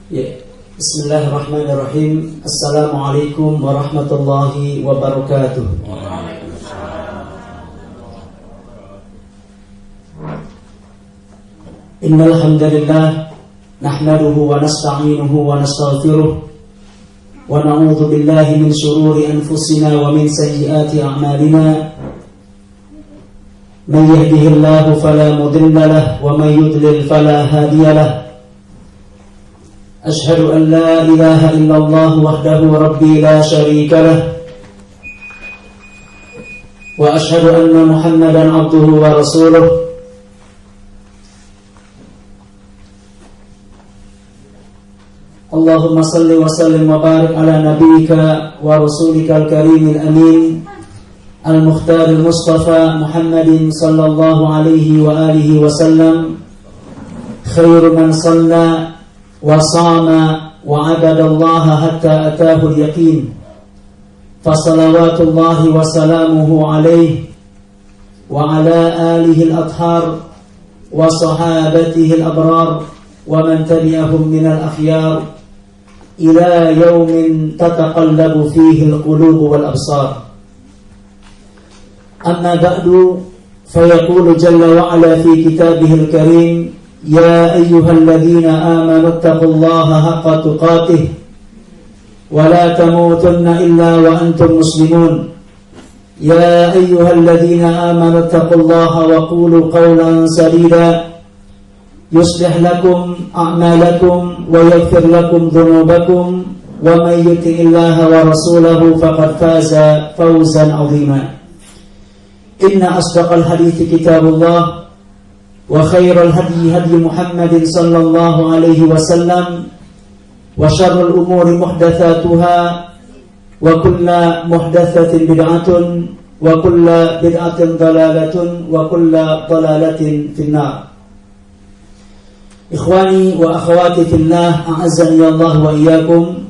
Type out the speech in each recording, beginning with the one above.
Ya, Bismillahirrahmanirrahim. Assalamualaikum warahmatullahi wabarakatuh. Innal hamdalillah nahmaduhu wa nasta'inuhu wa nastaghfiruh wa na'udzu billahi min shururi anfusina wa min sayyiati a'malina. Man yahdihillahu fala mudilla lahu wa man yudlil fala hadiya lahu. أشهد أن لا إله إلا الله وحده ربي لا شريك له وأشهد أن محمدا عبده ورسوله اللهم صل وسلم وبارك على نبيك ورسولك الكريم الأمين المختار المصطفى محمد صلى الله عليه وآله وسلم خير من صلى وصام وعبد الله حتى أتاه اليقين فصلوات الله وسلامه عليه وعلى آله الأطهار وصحابته الأبرار ومن تبعهم من الأخيار إلى يوم تتقلب فيه القلوب والأبصار. أما بعد فيقول جل وعلا في كتابه الكريم يا أيها الذين آمنوا اتقوا الله حق تقاته ولا تموتن إلا وأنتم مسلمون. يا أيها الذين آمنوا اتقوا الله وقولوا قولا سديدا يصلح لكم أعمالكم ويغفر لكم ذنوبكم ومن يطع الله ورسوله فقد فاز فوزا عظيما. إن أصدق الحديث كتاب الله وخير الهدي هدي محمد صلى الله عليه وسلم وشر الأمور محدثاتها وكل محدثة بدعة وكل بدعة ضلالة وكل ضلالة في النار. Ikhwani wa akhwati fillah, a'azzani Allah wa iyyakum.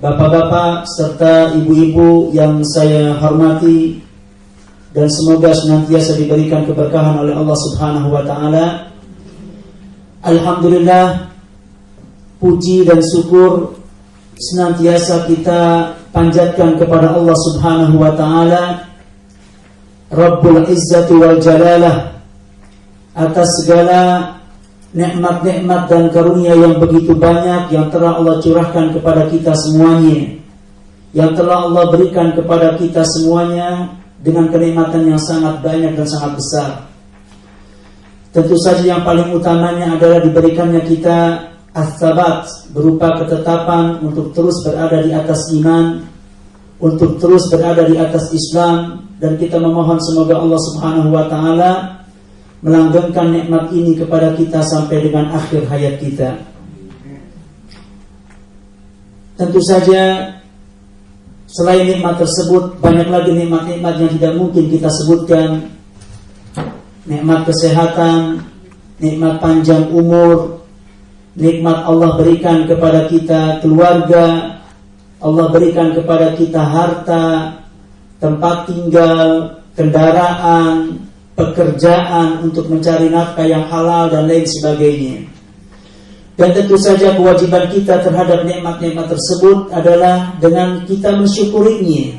Bapak-bapak serta ibu-ibu yang saya hormati dan semoga senantiasa diberikan keberkahan oleh Allah Subhanahu wa taala. Alhamdulillah, puji dan syukur senantiasa kita panjatkan kepada Allah Subhanahu wa taala, Rabbul Izzati wal Jalalah, atas segala nikmat-nikmat dan karunia yang begitu banyak yang telah Allah curahkan kepada kita semuanya, yang telah Allah berikan kepada kita semuanya dengan kenikmatan yang sangat banyak dan sangat besar. Tentu saja yang paling utamanya adalah diberikannya kita as-sabat, berupa ketetapan untuk terus berada di atas iman, untuk terus berada di atas Islam, dan kita memohon semoga Allah Subhanahu wa taala melanggengkan nikmat ini kepada kita sampai dengan akhir hayat kita. Tentu saja selain nikmat tersebut, banyak lagi nikmat-nikmat yang tidak mungkin kita sebutkan. Nikmat kesehatan, nikmat panjang umur, nikmat Allah berikan kepada kita keluarga, Allah berikan kepada kita harta, tempat tinggal, kendaraan, pekerjaan untuk mencari nafkah yang halal dan lain sebagainya. Dan tentu saja kewajiban kita terhadap nikmat-nikmat tersebut adalah dengan kita mensyukurinya.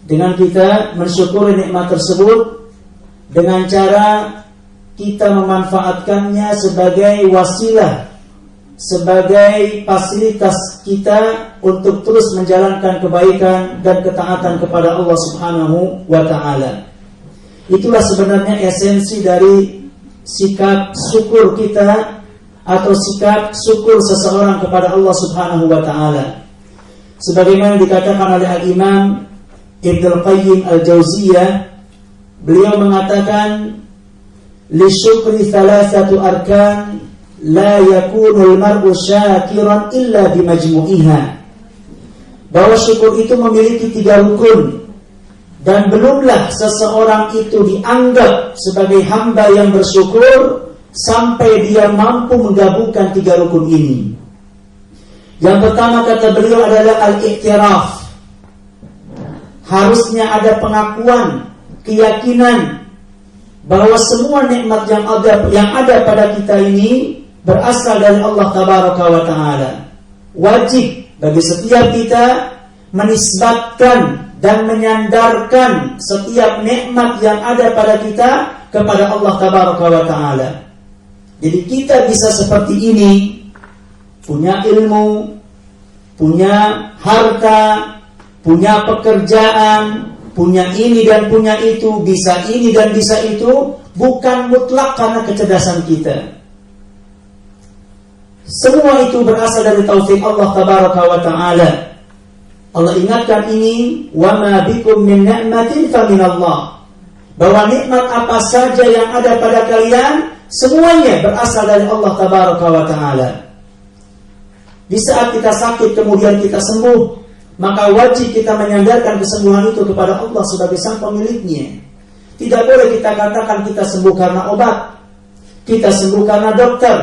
Dengan kita mensyukuri nikmat tersebut dengan cara kita memanfaatkannya sebagai wasilah, sebagai fasilitas kita untuk terus menjalankan kebaikan dan ketaatan kepada Allah Subhanahu wa taala. Itulah sebenarnya esensi dari sikap syukur kita atau sikap syukur seseorang kepada Allah Subhanahu wa taala. Sebagaimana dikatakan oleh Al-Imam Ibnul Qayyim Al-Jauziyah, beliau mengatakan li syukri thalathatu arkan la yakunul mar'u syakiran illa bimajmu'iha. Bahwa syukur itu memiliki 3 rukun, dan belumlah seseorang itu dianggap sebagai hamba yang bersyukur sampai dia mampu menggabungkan 3 rukun ini. Yang pertama kata beliau adalah al-i'tiraf. Harusnya ada pengakuan, keyakinan bahwa semua nikmat yang ada pada kita ini berasal dari Allah Tabaraka wa Ta'ala. Wajib bagi setiap kita menisbatkan dan menyandarkan setiap nikmat yang ada pada kita kepada Allah Tabaraka wa Ta'ala. Jadi kita bisa seperti ini, punya ilmu, punya harta, punya pekerjaan, punya ini dan punya itu, bisa ini dan bisa itu, bukan mutlak karena kecerdasan kita. Semua itu berasal dari taufik Allah Tabaraka wa Ta'ala. Allah ingatkan ini, wa ma bikum min ni'matin fa minallah. Bahwa nikmat apa saja yang ada pada kalian, semuanya berasal dari Allah Tabaraka wa Ta'ala. Di saat kita sakit kemudian kita sembuh, maka wajib kita menyandarkan kesembuhan itu kepada Allah sebagai sang pemiliknya. Tidak boleh kita katakan kita sembuh karena obat, kita sembuh karena dokter.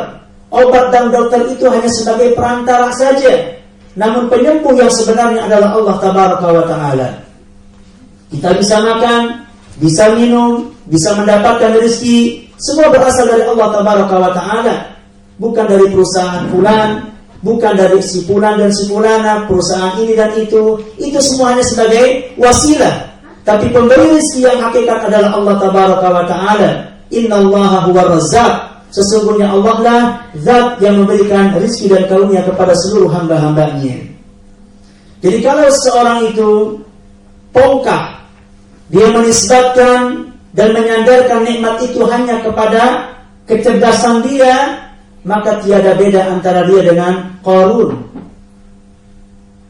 Obat dan dokter itu hanya sebagai perantara saja, namun penyembuh yang sebenarnya adalah Allah Tabaraka wa Ta'ala. Kita bisa makan, bisa minum, bisa mendapatkan rezeki, semua berasal dari Allah Tabaraka wa Ta'ala, bukan dari perusahaan fulan, bukan dari si fulan dan si fulana, perusahaan ini dan itu semuanya sebagai wasilah. Tapi pemberi rezeki yang hakikat adalah Allah Tabaraka wa Ta'ala. Innallaha huwar razzaq. Sesungguhnya Allah lah zat yang memberikan rezeki dan karunia kepada seluruh hamba-hambanya. Jadi kalau seorang itu pongkah, dia menisbatkan dan menyandarkan nikmat itu hanya kepada kecerdasan dia, maka tiada beda antara dia dengan Qarun.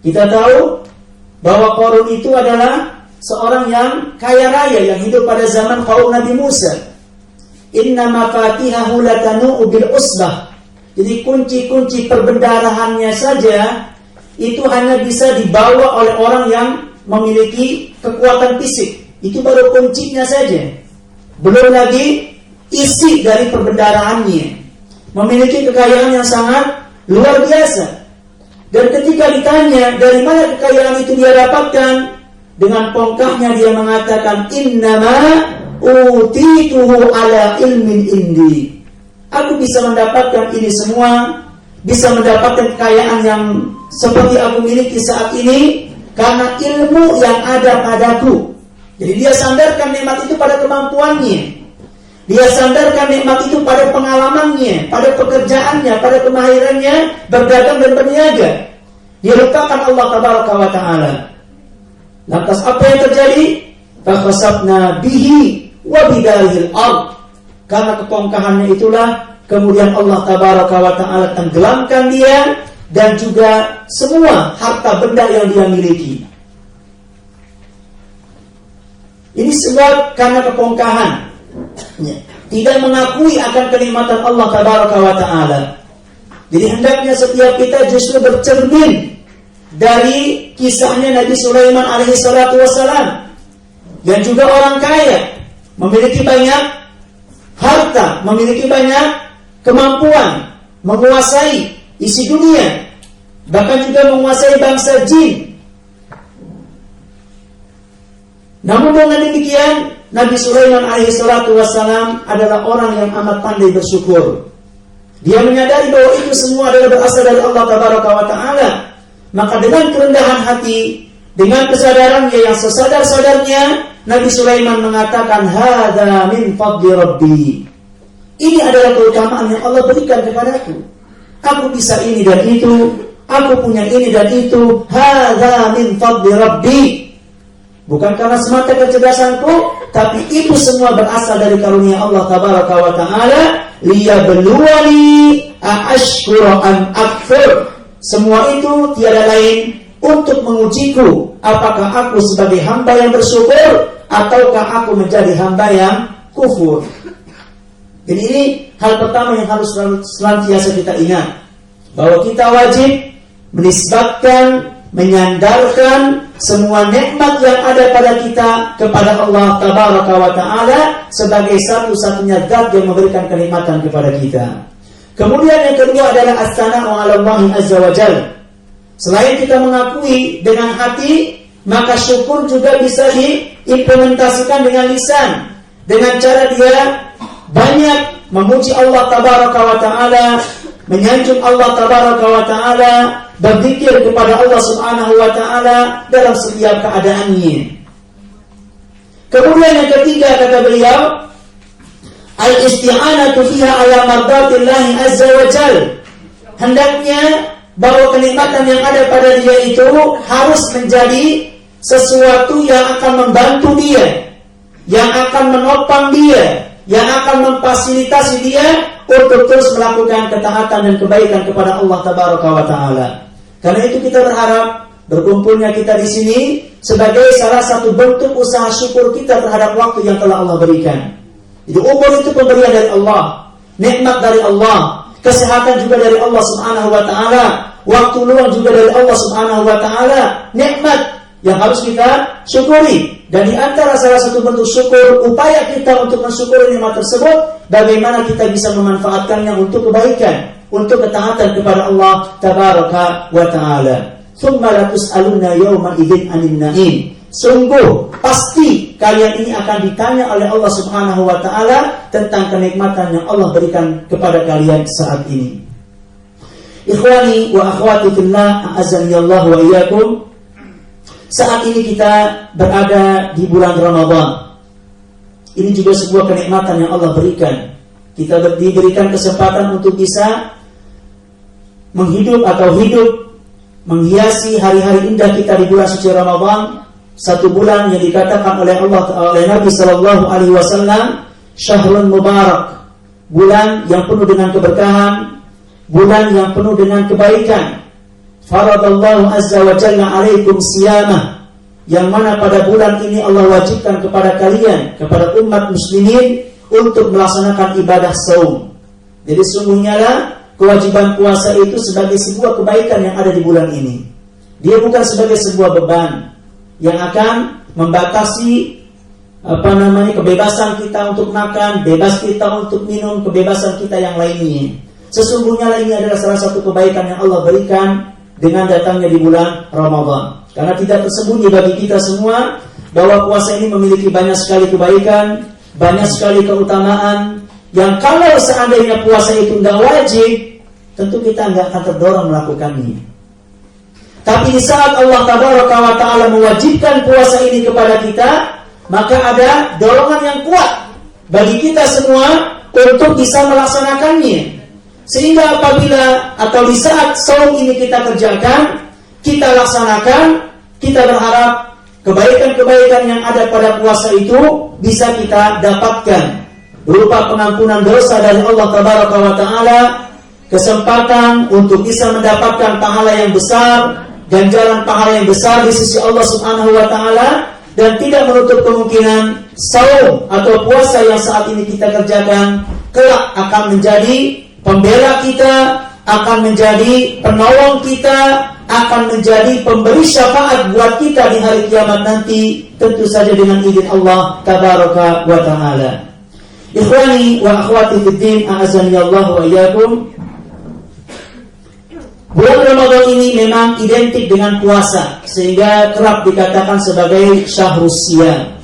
Kita tahu bahwa Qarun itu adalah seorang yang kaya raya yang hidup pada zaman kaum Nabi Musa. Inna mafatihahu latanu bil usbah. Jadi kunci-kunci perbendarahannya saja itu hanya bisa dibawa oleh orang yang memiliki kekuatan fisik. Itu baru kuncinya saja. Belum lagi isi dari perbendaraannya. Memiliki kekayaan yang sangat luar biasa. Dan ketika ditanya dari mana kekayaan itu dia dapatkan, dengan pongkahnya dia mengatakan innama utituhu ala ilmin indi. Aku bisa mendapatkan ini semua, bisa mendapatkan kekayaan yang seperti aku miliki saat ini karena ilmu yang ada padaku. Jadi dia sandarkan nikmat itu pada kemampuannya. Dia sandarkan nikmat itu pada pengalamannya, pada pekerjaannya, pada kemahirannya berdagang dan berniaga. Dia lupakan Allah Tabaraka wa Ta'ala. Lantas apa yang terjadi? Fakhasabna bihi wa bidarihil ard. Karena kepongkahannya itulah kemudian Allah Tabaraka wa Ta'ala tenggelamkan dia dan juga semua harta benda yang dia miliki. Ini sebab karena kepongkahan, tidak mengakui akan kenikmatan Allah Tabaraka wa Ta'ala. Jadi hendaknya setiap kita justru bercermin dari kisahnya Nabi Sulaiman alaihi salatu wassalam, yang juga orang kaya, memiliki banyak harta, memiliki banyak kemampuan, menguasai isi dunia, bahkan juga menguasai bangsa jin. Namun dengan demikian, Nabi Sulaiman alaihi salatu wassalam adalah orang yang amat pandai bersyukur. Dia menyadari bahwa itu semua adalah berasal dari Allah Tabaraka wa Ta'ala. Maka dengan kerendahan hati, dengan kesadarannya yang sesadar-sadarnya, Nabi Sulaiman mengatakan, hadza min fadli rabbi. Ini adalah keutamaan yang Allah berikan kepadaku. Aku bisa ini dan itu, aku punya ini dan itu. Hadza min fadli rabbi. Bukan karena semata kecerdasanku, tapi itu semua berasal dari karunia Allah Tabaraka wa Ta'ala. Liyabluwani a'ashkuru am akfur. Semua itu tiada lain untuk mengujiku, apakah aku sebagai hamba yang bersyukur ataukah aku menjadi hamba yang kufur. Jadi ini hal pertama yang harus senantiasa kita ingat, bahwa kita wajib menisbatkan, menyandarkan semua nikmat yang ada pada kita kepada Allah Tabaraka wa Ta'ala sebagai satu-satunya zat yang memberikan kenikmatan kepada kita. Kemudian yang kedua adalah as-sana'u 'ala Allah azza wa jalla. Selain kita mengakui dengan hati, maka syukur juga bisa diimplementasikan dengan lisan. dengan cara dia banyak memuji Allah tabaraka wa ta'ala, menyanjung Allah tabaraka wa ta'ala, berzikir kepada Allah subhanahu wa ta'ala dalam setiap keadaannya. Kemudian yang ketiga kata beliau, al-isti'anatu fiha ala mardatillahi azza wa jal. Hendaknya bahwa kenikmatan yang ada pada dia itu harus menjadi sesuatu yang akan membantu dia, yang akan menopang dia, yang akan memfasilitasi dia untuk terus melakukan ketaatan dan kebaikan kepada Allah tabaraka wa ta'ala. Karena itu kita berharap berkumpulnya kita di sini sebagai salah satu bentuk usaha syukur kita terhadap waktu yang telah Allah berikan. Itu umur itu pemberian dari Allah, nikmat dari Allah, kesehatan juga dari Allah subhanahu wa ta'ala, waktu luang juga dari Allah subhanahu wa ta'ala, nikmat yang harus kita syukuri. Dan di antara salah satu bentuk syukur, upaya kita untuk mensyukuri nikmat tersebut, bagaimana kita bisa memanfaatkannya untuk kebaikan, untuk ketaatan kepada Allah tabaraka wa ta'ala. Tsumma la tus'aluna yawma idzin 'anil na'im. Sungguh pasti kalian ini akan ditanya oleh Allah subhanahu wa ta'ala tentang kenikmatan yang Allah berikan kepada kalian saat ini. Ikhwani wa akhwati fillah, a'azzani Allah wa iyyakum. Saat ini kita berada di bulan Ramadan. Ini juga sebuah kenikmatan yang Allah berikan. Kita diberikan kesempatan untuk bisa menghidup atau hidup menghiasi hari-hari indah kita di bulan suci Ramadan. Satu bulan yang dikatakan oleh Allah, oleh Nabi sallallahu alaihi wasallam, syahrun mubarak, bulan yang penuh dengan keberkahan, bulan yang penuh dengan kebaikan. Faradallahu azza wa jalla alaikum siyamah, yang mana pada bulan ini Allah wajibkan kepada kalian, kepada umat muslimin, untuk melaksanakan ibadah saum. Jadi sungguhnya lah kewajiban puasa itu sebagai sebuah kebaikan yang ada di bulan ini. Dia bukan sebagai sebuah beban yang akan membatasi kebebasan kita untuk makan, bebas kita untuk minum, kebebasan kita yang lainnya. Sesungguhnya lah ini adalah salah satu kebaikan yang Allah berikan dengan datangnya di bulan Ramadan. Karena tidak tersembunyi bagi kita semua bahwa puasa ini memiliki banyak sekali kebaikan, banyak sekali keutamaan, yang kalau seandainya puasa itu tidak wajib, tentu kita nggak akan terdorong melakukannya. Tapi di saat Allah tabaraka wa ta'ala mewajibkan puasa ini kepada kita, maka ada dorongan yang kuat bagi kita semua untuk bisa melaksanakannya. Sehingga apabila atau di saat saum ini kita kerjakan, kita laksanakan, kita berharap kebaikan-kebaikan yang ada pada puasa itu bisa kita dapatkan berupa pengampunan dosa dari Allah tabaraka wa ta'ala, kesempatan untuk bisa mendapatkan pahala yang besar, ganjaran pahala yang besar di sisi Allah subhanahu wa ta'ala, dan tidak menutup kemungkinan saum atau puasa yang saat ini kita kerjakan kelak akan menjadi pembela kita, akan menjadi penolong kita, akan menjadi pemberi syafaat buat kita di hari kiamat nanti, tentu saja dengan izin Allah tabaraka wa ta'ala. Ikhwani wa akhwati fiddin, a'azzani Allah wa iyyakum. Bulan Ramadan ini memang identik dengan puasa, sehingga kerap dikatakan sebagai syahrus siyam.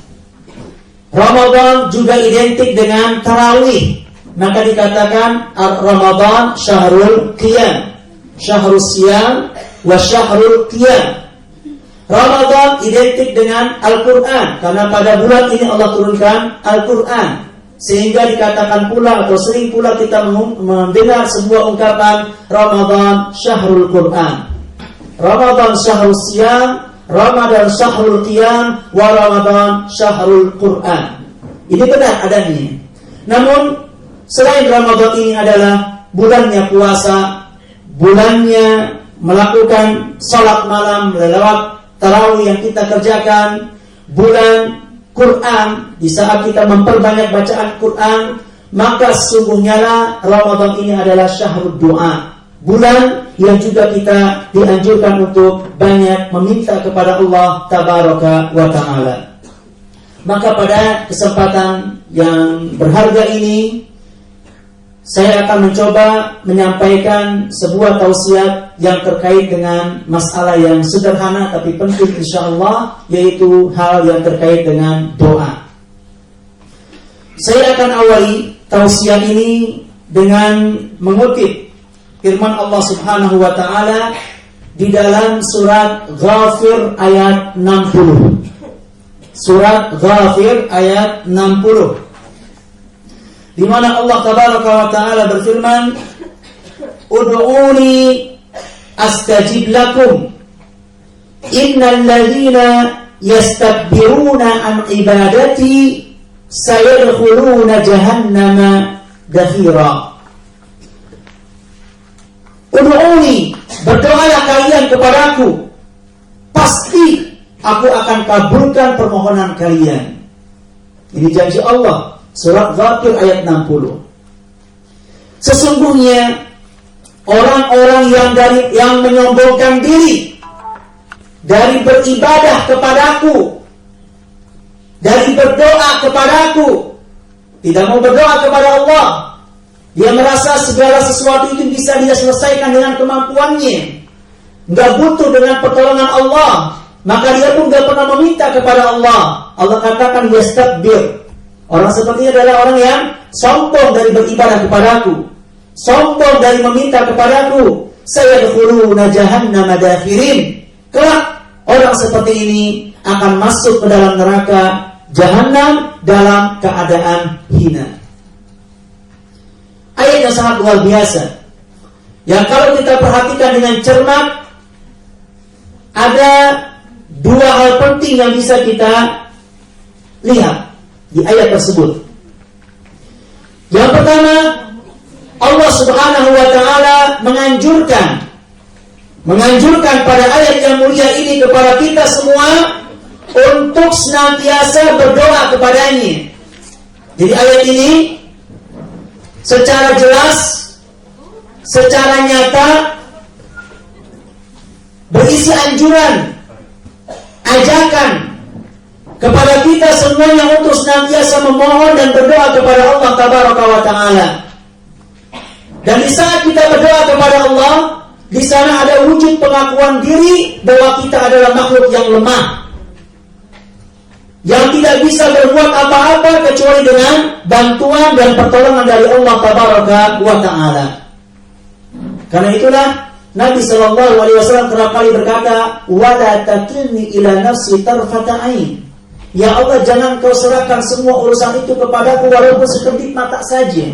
Ramadan juga identik dengan tarawih, maka dikatakan Ramadan syahrul qiyam, syahrus siyam wa syahrul qiyam. Ramadan identik dengan Al-Quran, karena pada bulan ini Allah turunkan Al-Quran, sehingga dikatakan pula atau sering pula kita mendengar sebuah ungkapan Ramadan syahrul Quran, Ramadan syahrul siyam, Ramadan syahrul qiyam, wa Ramadan syahrul Quran. Ini benar adanya. Namun selain Ramadan ini adalah bulannya puasa, bulannya melakukan salat malam lewat tarawih yang kita kerjakan, bulan Quran, di saat kita memperbanyak bacaan Quran, maka sesungguhnya lah Ramadan ini adalah syahrul doa, bulan yang juga kita dianjurkan untuk banyak meminta kepada Allah tabaraka wa ta'ala. Maka pada kesempatan yang berharga ini, saya akan mencoba menyampaikan sebuah tausiat yang terkait dengan masalah yang sederhana tapi penting insyaallah, yaitu hal yang terkait dengan doa. Saya akan awali tausiah ini dengan mengutip firman Allah Subhanahu wa taala di dalam surat Ghafir ayat 60. Surat Ghafir ayat 60. Di mana Allah Tabaraka wa taala berfirman, "Ud'uni astajib lakum. Innal ladzina yastakbiruna an ibadati sayadkhuluna jahannama dakhira." Ud'uni, berdoalah kalian kepadaku, pasti aku akan kabulkan permohonan kalian. Ini janji Allah. Surat Ghafir ayat 60. Sesungguhnya orang-orang yang menyombongkan diri dari beribadah kepadaku, dari berdoa kepadaku, tidak mau berdoa kepada Allah, dia merasa segala sesuatu itu bisa dia selesaikan dengan kemampuannya, nggak butuh dengan pertolongan Allah, maka dia pun nggak pernah meminta kepada Allah. Allah katakan yastakbir. Orang seperti ini adalah orang yang sombong dari beribadah kepadaku, sombong dari meminta kepadaku. Sayadkhuluna jahannama dakhirin. Kelak orang seperti ini akan masuk ke dalam neraka Jahannam dalam keadaan hina. Ayat yang sangat luar biasa, yang kalau kita perhatikan dengan cermat, ada dua hal penting yang bisa kita lihat di ayat tersebut. Yang pertama, Allah Subhanahu wa taala menganjurkan pada ayat yang mulia ini kepada kita semua untuk senantiasa berdoa kepadanya. Jadi ayat ini secara jelas, secara nyata berisi anjuran, ajakan kepada kita semuanya untuk senantiasa memohon dan berdoa kepada Allah Tabaraka wa taala. Dan di saat kita berdoa kepada Allah, di sana ada wujud pengakuan diri bahwa kita adalah makhluk yang lemah, yang tidak bisa berbuat apa-apa kecuali dengan bantuan dan pertolongan dari Allah Tabaraka wa taala. Karena itulah Nabi sallallahu alaihi wasallam kerap kali berkata, "Wala takilni ila nafsi tarfata ain." Ya Allah, jangan kau serahkan semua urusan itu kepadaku walaupun sekedip mata saja.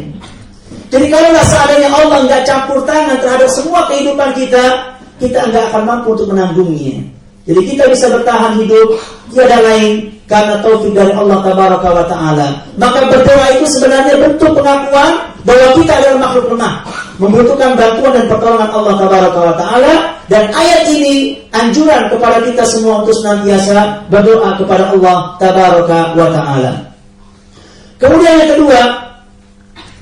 Jadi kalaulah seandainya Allah enggak campur tangan terhadap semua kehidupan kita, kita enggak akan mampu untuk menanggungnya. Jadi kita bisa bertahan hidup tiada lain karena taufik dari Allah Tabaraka wa taala. Maka berdoa itu sebenarnya bentuk pengakuan bahwa kita adalah makhluk lemah, membutuhkan bantuan dan pertolongan Allah Tabaraka wa taala. Dan ayat ini anjuran kepada kita semua untuk senantiasa berdoa kepada Allah Tabaraka wa taala. Kemudian yang kedua,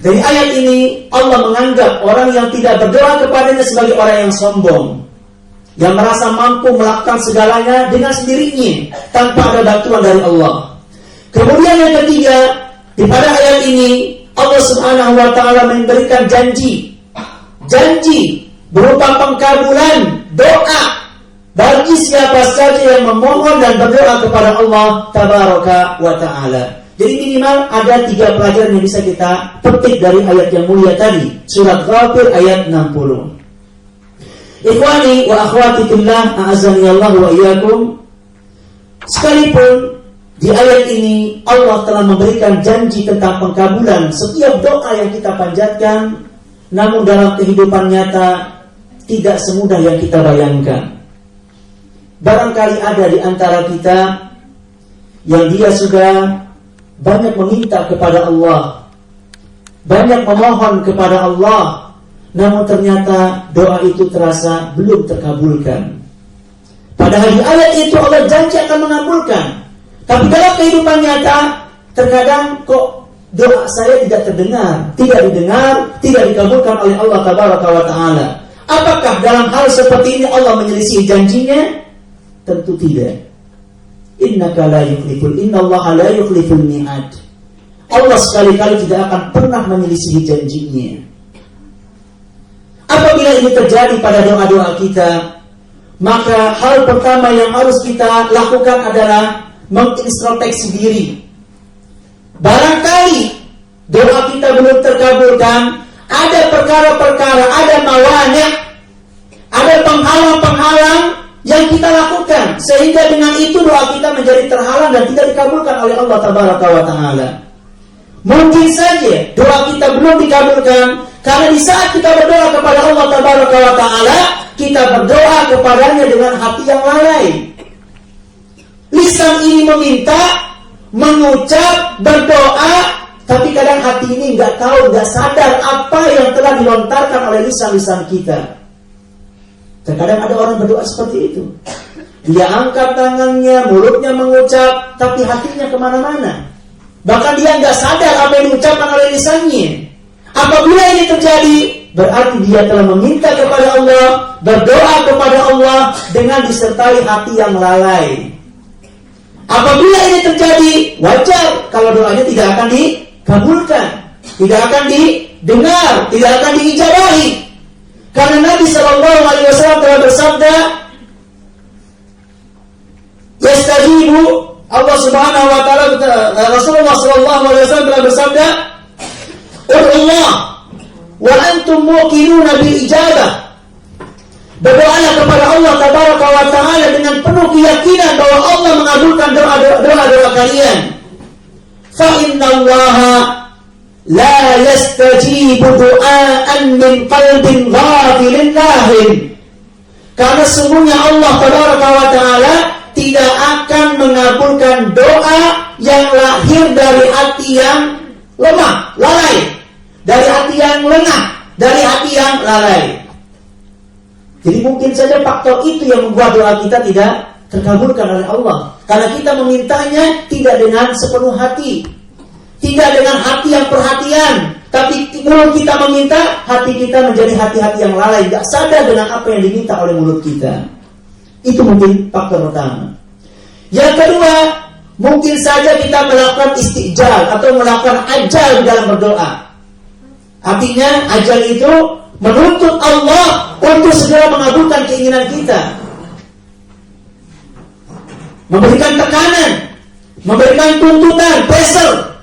dari ayat ini Allah menganggap orang yang tidak berdoa kepadanya sebagai orang yang sombong, yang merasa mampu melakukan segalanya dengan sendirinya tanpa ada bantuan dari Allah. Kemudian yang ketiga, di pada ayat ini Allah Subhanahu wa taala memberikan janji berupa pengkabulan doa bagi siapa saja yang memohon dan berdoa kepada Allah Tabaraka wa taala. Jadi minimal ada 3 pelajaran yang bisa kita petik dari ayat yang mulia tadi, surat Ghafir ayat 60. Ikhwani wa akhwati fillah, a'azzani Allah wa iyyakum. Sekalipun di ayat ini Allah telah memberikan janji tentang pengkabulan setiap doa yang kita panjatkan, namun dalam kehidupan nyata tidak semudah yang kita bayangkan. Barangkali ada di antara kita yang dia sudah banyak meminta kepada Allah, banyak memohon kepada Allah, namun ternyata doa itu terasa belum terkabulkan. Padahal di ayat itu Allah janji akan mengabulkan, tapi dalam kehidupan nyata terkadang kok doa saya tidak terdengar, tidak didengar, tidak dikabulkan oleh Allah Tabaraka wa taala. Apakah dalam hal seperti ini Allah menyelisih janjinya? Tentu tidak. Innallaha la yukhliful mi'ad. Allah sekali-kali tidak akan pernah menyelisih janjinya. Apabila ini terjadi pada doa-doa kita, maka hal pertama yang harus kita lakukan adalah mengintrospeksi diri. barangkali doa kita belum terkabulkan, ada perkara-perkara, ada mawani', ada penghalang-penghalang yang kita lakukan, sehingga dengan itu doa kita menjadi terhalang dan tidak dikabulkan oleh Allah Tabaraka wa Ta'ala. Mungkin saja doa kita belum dikabulkan karena di saat kita berdoa kepada Allah Tabaraka wa Ta'ala, kita berdoa kepadanya dengan hati yang lalai. Lisan ini meminta, mengucap, berdoa, tapi kadang hati ini nggak tahu, nggak sadar apa yang telah dilontarkan oleh lisan-lisan kita. Terkadang ada orang berdoa seperti itu. Dia angkat tangannya, mulutnya mengucap, tapi hatinya kemana-mana. Bahkan dia nggak sadar apa yang diucapkan oleh lisannya. Apabila ini terjadi, berarti dia telah meminta kepada Allah, berdoa kepada Allah dengan disertai hati yang lalai. Apabila ini terjadi, wajar kalau doanya tidak akan dikabulkan, tidak akan didengar, tidak akan diijabahi. Karena Nabi SAW telah bersabda, yastajibu, Allah Subhanahu wa Ta'ala, Rasulullah SAW telah bersabda, ud'ullah wa antum muqinuna bil ijabah. Berdoalah kepada Allah Tabaraka wa Ta'ala dengan penuh keyakinan bahwa Allah mengabulkan doa-doa kalian. Fa innallaha la yastajibu du'aan min qalbin ghafilin lahin. Karena sesungguhnya Allah Tabaraka wa Ta'ala tidak akan mengabulkan doa yang lahir dari hati yang lemah, lalai, dari hati yang lengah, dari hati yang lalai. Jadi mungkin saja faktor itu yang membuat doa kita tidak terkabulkan oleh Allah. Karena kita memintanya tidak dengan sepenuh hati, tidak dengan hati yang perhatian, tapi mulut kita meminta, hati kita menjadi hati-hati yang lalai, tidak sadar dengan apa yang diminta oleh mulut kita. Itu mungkin faktor pertama. Yang kedua, mungkin saja kita melakukan istijal atau melakukan ajal dalam berdoa. Artinya ajal itu menuntut Allah untuk segera mengabulkan keinginan kita, memberikan tekanan, memberikan tuntutan, pressure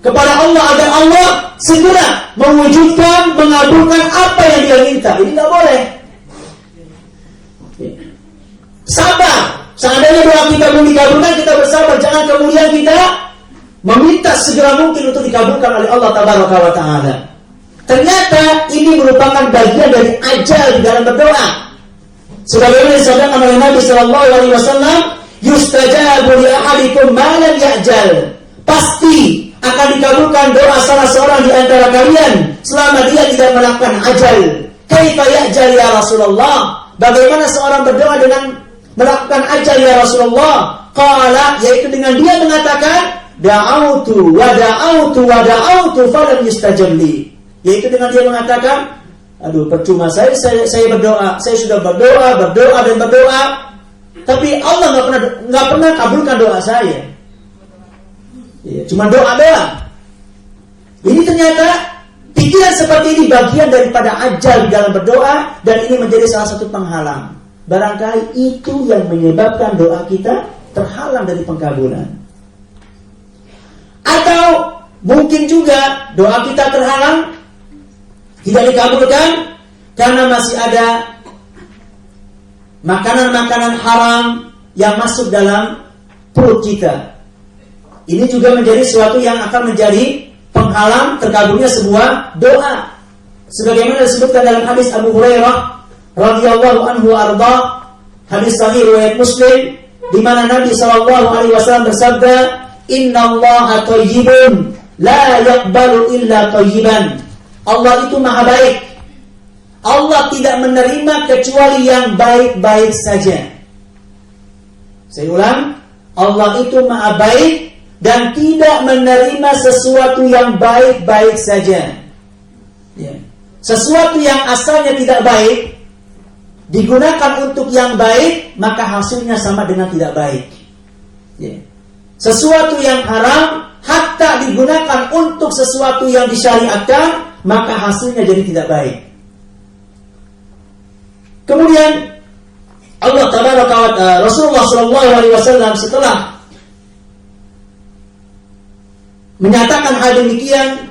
kepada Allah agar Allah segera mewujudkan, mengabulkan apa yang dia minta. Ini tidak boleh. Sabar. Seandainya doa kita belum dikabulkan, kita bersabar. Jangan kemudian kita meminta segera mungkin untuk dikabulkan oleh Allah Tabaraka wa Ta'ala. Ternyata ini merupakan bagian dari ajal di dalam berdoa. Sebagaimana disabdakan oleh Nabi SAW, yustajabu li ahadikum ma lam ya'jal. Pasti akan dikabulkan doa salah seorang di antara kalian selama dia tidak melakukan ajal. Kaifa ya'jal ya Rasulullah? Bagaimana seorang berdoa dengan melakukan ajal ya Rasulullah? Qala, yaitu dengan dia mengatakan da'autu wa da'autu wa da'autu falam yustajab li. Yaitu dengan dia mengatakan, aduh percuma saya berdoa, saya sudah berdoa dan berdoa, tapi Allah nggak pernah kabulkan doa saya. Ya, cuma doa doang. Ini ternyata pikiran seperti ini bagian daripada ajal dalam berdoa, dan ini menjadi salah satu penghalang. Barangkali itu yang menyebabkan doa kita terhalang dari pengkabulan. Atau mungkin juga doa kita terhalang, tidak dikabulkan karena masih ada makanan-makanan haram yang masuk dalam perut kita. Ini juga menjadi sesuatu yang akan menjadi penghalang terkabulnya sebuah doa. Sebagaimana disebutkan dalam hadis Abu Hurairah radhiyallahu anhu arda, hadis sahih riwayat Muslim, di mana Nabi SAW bersabda, "Innallaha thayyibun la yaqbalu illa thayyiban." Allah itu maha baik. Allah tidak menerima kecuali yang baik-baik saja. Saya ulang, Allah itu maha baik dan tidak menerima sesuatu yang baik-baik saja. Ya. Sesuatu yang asalnya tidak baik digunakan untuk yang baik, maka hasilnya sama dengan tidak baik. Ya. Sesuatu yang haram hatta digunakan untuk sesuatu yang disyariatkan, maka hasilnya jadi tidak baik. Kemudian Allah Tabaraka wa Ta'ala, Rasulullah SAW setelah menyatakan hal demikian,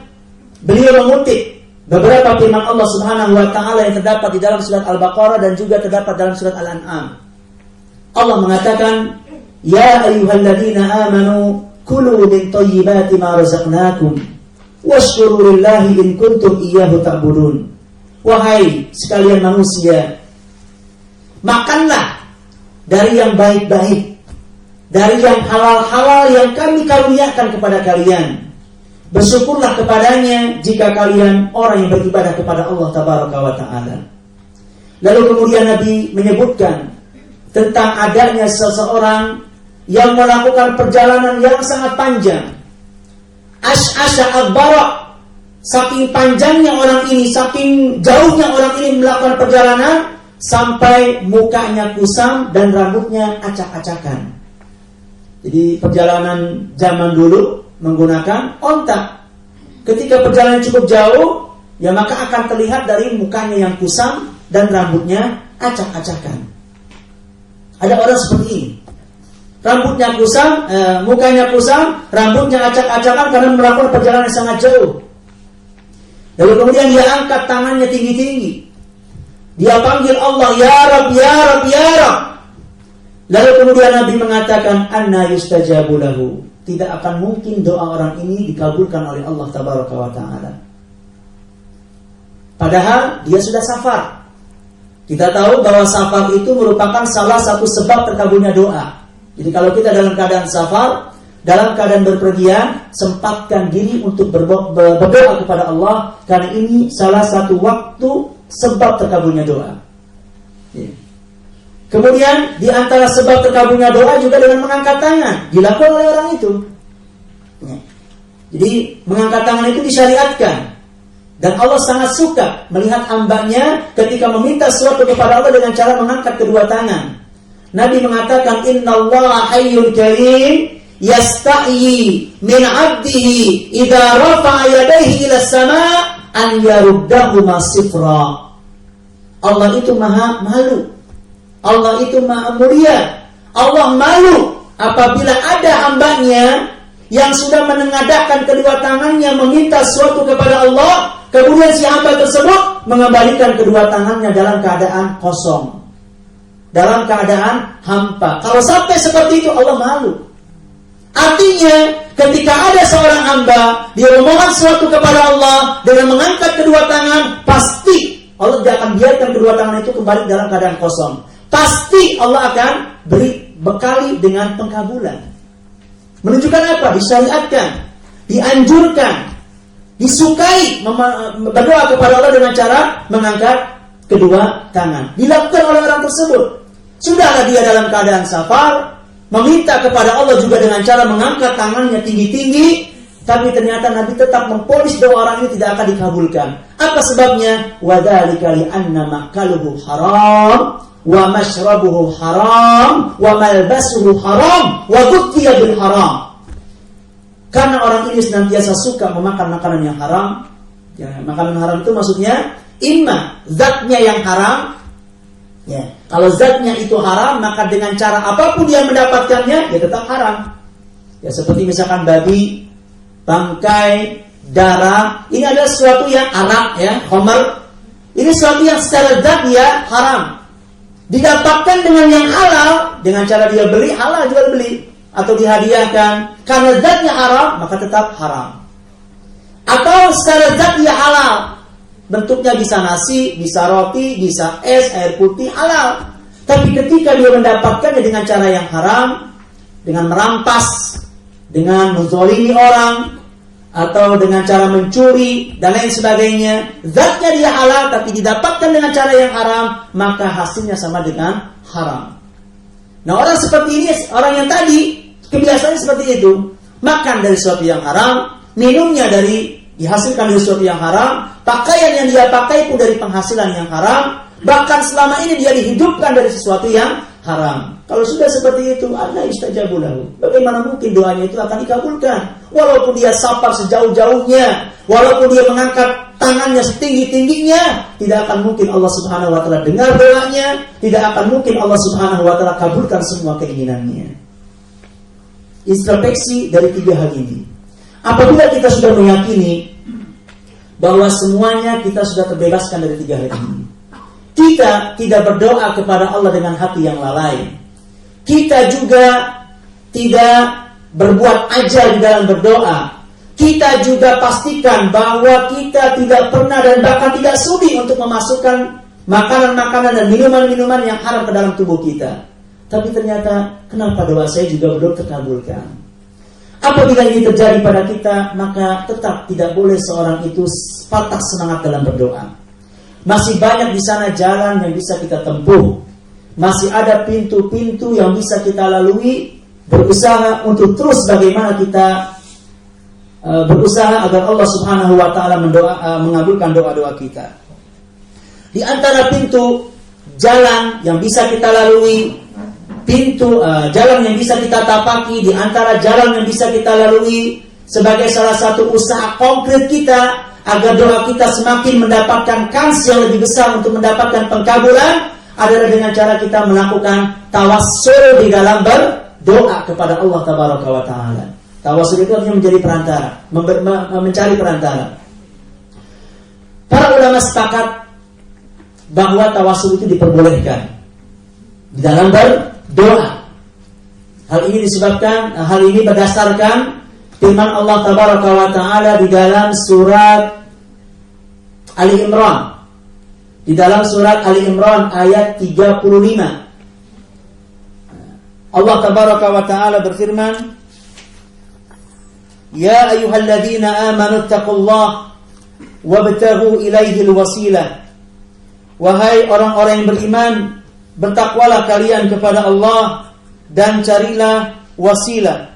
beliau mengutip beberapa firman Allah Subhanahu wa taala yang terdapat di dalam surat Al-Baqarah dan juga terdapat dalam surat Al-An'am. Allah mengatakan, "Ya ayyuhalladzina amanu kulu min thayyibati ma razaqnakum washkuru lillahi in kuntum iyyahu ta'budun." Wahai sekalian manusia, makanlah dari yang baik-baik, dari yang halal-halal yang kami karuniakan kepada kalian. Bersyukurlah kepadanya jika kalian orang yang beribadah kepada Allah Tabaraka wa Ta'ala. Lalu kemudian Nabi menyebutkan tentang adanya seseorang yang melakukan perjalanan yang sangat panjang. Ash'asha Akbara, saking panjangnya orang ini, saking jauhnya orang ini melakukan perjalanan, sampai mukanya kusam dan rambutnya acak-acakan. Jadi perjalanan zaman dulu menggunakan onta. Ketika perjalanan cukup jauh, ya maka akan terlihat dari mukanya yang kusam dan rambutnya acak-acakan. Ada orang seperti ini. Rambutnya kusam, mukanya kusam, rambutnya acak-acakan karena melakukan perjalanan yang sangat jauh. Lalu kemudian dia angkat tangannya tinggi-tinggi. Dia panggil Allah, "Ya Rabb, Ya Rabb, Ya Rabb." Lalu kemudian Nabi mengatakan, "Anna yustajabu lahu." Tidak akan mungkin doa orang ini dikabulkan oleh Allah Tabaraka wa Ta'ala. Padahal dia sudah safar. Kita tahu bahwa safar itu merupakan salah satu sebab terkabulnya doa. Jadi kalau kita dalam keadaan safar, dalam keadaan berpergian, sempatkan diri untuk berdoa kepada Allah, karena ini salah satu waktu sebab terkabulnya doa. Kemudian di antara sebab terkabulnya doa juga dengan mengangkat tangan, dilakukan oleh orang itu. Jadi mengangkat tangan itu disyariatkan, dan Allah sangat suka melihat hambanya ketika meminta sesuatu kepada Allah dengan cara mengangkat kedua tangan. Nabi mengatakan, "Innallaha hayyun karim yasta'i min 'abdihi idza rafa'a yadayhi ila as-sama' an yaruddahuma sifra." Allah itu maha malu. Allah itu maha mulia. Allah malu apabila ada hambanya yang sudah menengadahkan kedua tangannya meminta sesuatu kepada Allah, kemudian si hamba tersebut mengembalikan kedua tangannya dalam keadaan kosong, dalam keadaan hampa. Kalau sampai seperti itu, Allah malu. Artinya, ketika ada seorang hamba dia memohon sesuatu kepada Allah dengan mengangkat kedua tangan, pasti Allah tidak akan biarkan kedua tangan itu kembali dalam keadaan kosong. Pasti Allah akan beri bekali dengan pengkabulan. Menunjukkan apa? Disyariatkan, dianjurkan, disukai berdoa kepada Allah dengan cara mengangkat kedua tangan. Dilakukan oleh orang tersebut. Sudahlah dia dalam keadaan safar, meminta kepada Allah juga dengan cara mengangkat tangannya tinggi-tinggi, tapi ternyata Nabi tetap memponis doa orang ini tidak akan dikabulkan. Apa sebabnya? Wadzalika li'anna ma'kaluhu haram, wa mashrabuhu haram, wa malbasuhu haram, wa ghuttiya bil haram. Karena orang ini senantiasa suka memakan makanan yang haram. Ya, makanan haram itu maksudnya imma zatnya yang haram. Ya, kalau zatnya itu haram, maka dengan cara apapun dia mendapatkannya, ya tetap haram. Ya, seperti misalkan babi, bangkai, darah, ini adalah sesuatu yang arak, ya, khamar. Ini sesuatu yang secara zat ya haram. Didapatkan dengan yang halal, dengan cara dia beli, halal jual beli, atau dihadiahkan, karena zatnya haram, maka tetap haram. Atau secara zat dia halal, bentuknya bisa nasi, bisa roti, bisa es, air putih, halal. Tapi ketika dia mendapatkannya dengan cara yang haram, dengan merampas, dengan menzalimi orang, atau dengan cara mencuri dan lain sebagainya, zatnya dia halal tapi didapatkan dengan cara yang haram, maka hasilnya sama dengan haram. Nah, orang seperti ini, orang yang tadi kebiasaannya seperti itu, makan dari sesuatu yang haram, minumnya dari dihasilkan dari sesuatu yang haram, pakaian yang dia pakai pun dari penghasilan yang haram, bahkan selama ini dia dihidupkan dari sesuatu yang haram. Kalau sudah seperti itu, anna yustajabu lahu. Bagaimana mungkin doanya itu akan dikabulkan? Walaupun dia safar sejauh-jauhnya, walaupun dia mengangkat tangannya setinggi-tingginya, tidak akan mungkin Allah Subhanahu wa taala dengar doanya, tidak akan mungkin Allah Subhanahu wa taala kabulkan semua keinginannya. Introspeksi dari tiga hal ini. Apabila kita sudah meyakini bahwa semuanya kita sudah terbebaskan dari 3 hal ini, kita tidak berdoa kepada Allah dengan hati yang lalai. Kita juga tidak berbuat aja di dalam berdoa. Kita juga pastikan bahwa kita tidak pernah dan bahkan tidak sudi untuk memasukkan makanan-makanan dan minuman-minuman yang haram ke dalam tubuh kita. Tapi ternyata kenapa doa saya juga belum terkabulkan? Apabila ini terjadi pada kita, maka tetap tidak boleh seorang itu patah semangat dalam berdoa. Masih banyak di sana jalan yang bisa kita tempuh. Masih ada pintu-pintu yang bisa kita lalui. Berusaha untuk terus bagaimana kita berusaha agar Allah Subhanahu wa taala mengabulkan doa-doa kita. Di antara pintu jalan yang bisa kita lalui, jalan yang bisa kita tapaki, di antara jalan yang bisa kita lalui sebagai salah satu usaha konkret kita agar doa kita semakin mendapatkan kans yang lebih besar untuk mendapatkan pengkabulan adalah dengan cara kita melakukan tawassul di dalam berdoa kepada Allah Tabaraka wa Ta'ala. Tawassul itu artinya menjadi perantara, mencari perantara. Para ulama sepakat bahwa tawassul itu diperbolehkan di dalam berdoa. Hal ini berdasarkan firman Allah Tabaraka wa Ta'ala di dalam surat Ali Imran. Di dalam surat Ali Imran ayat 35. Allah Tabaraka wa Ta'ala berfirman, Ya ayyuhalladzina amanu taqullaha wabtaghu ilaihil wasilah. Wahai orang-orang yang beriman, bertakwalah kalian kepada Allah dan carilah wasilah.